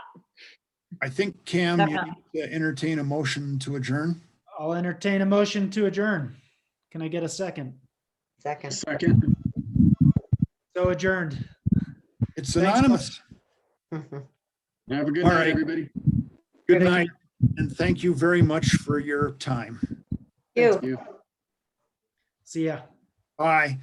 I think, Cam, you Definitely. need to entertain a motion to adjourn. I'll entertain a motion to adjourn. Can I get a second? Second. Second. So adjourned. It's Thanks, anonymous. Have a good All night, right. everybody. Good night, and thank you very much for your time. You. Thank you. See ya. Bye.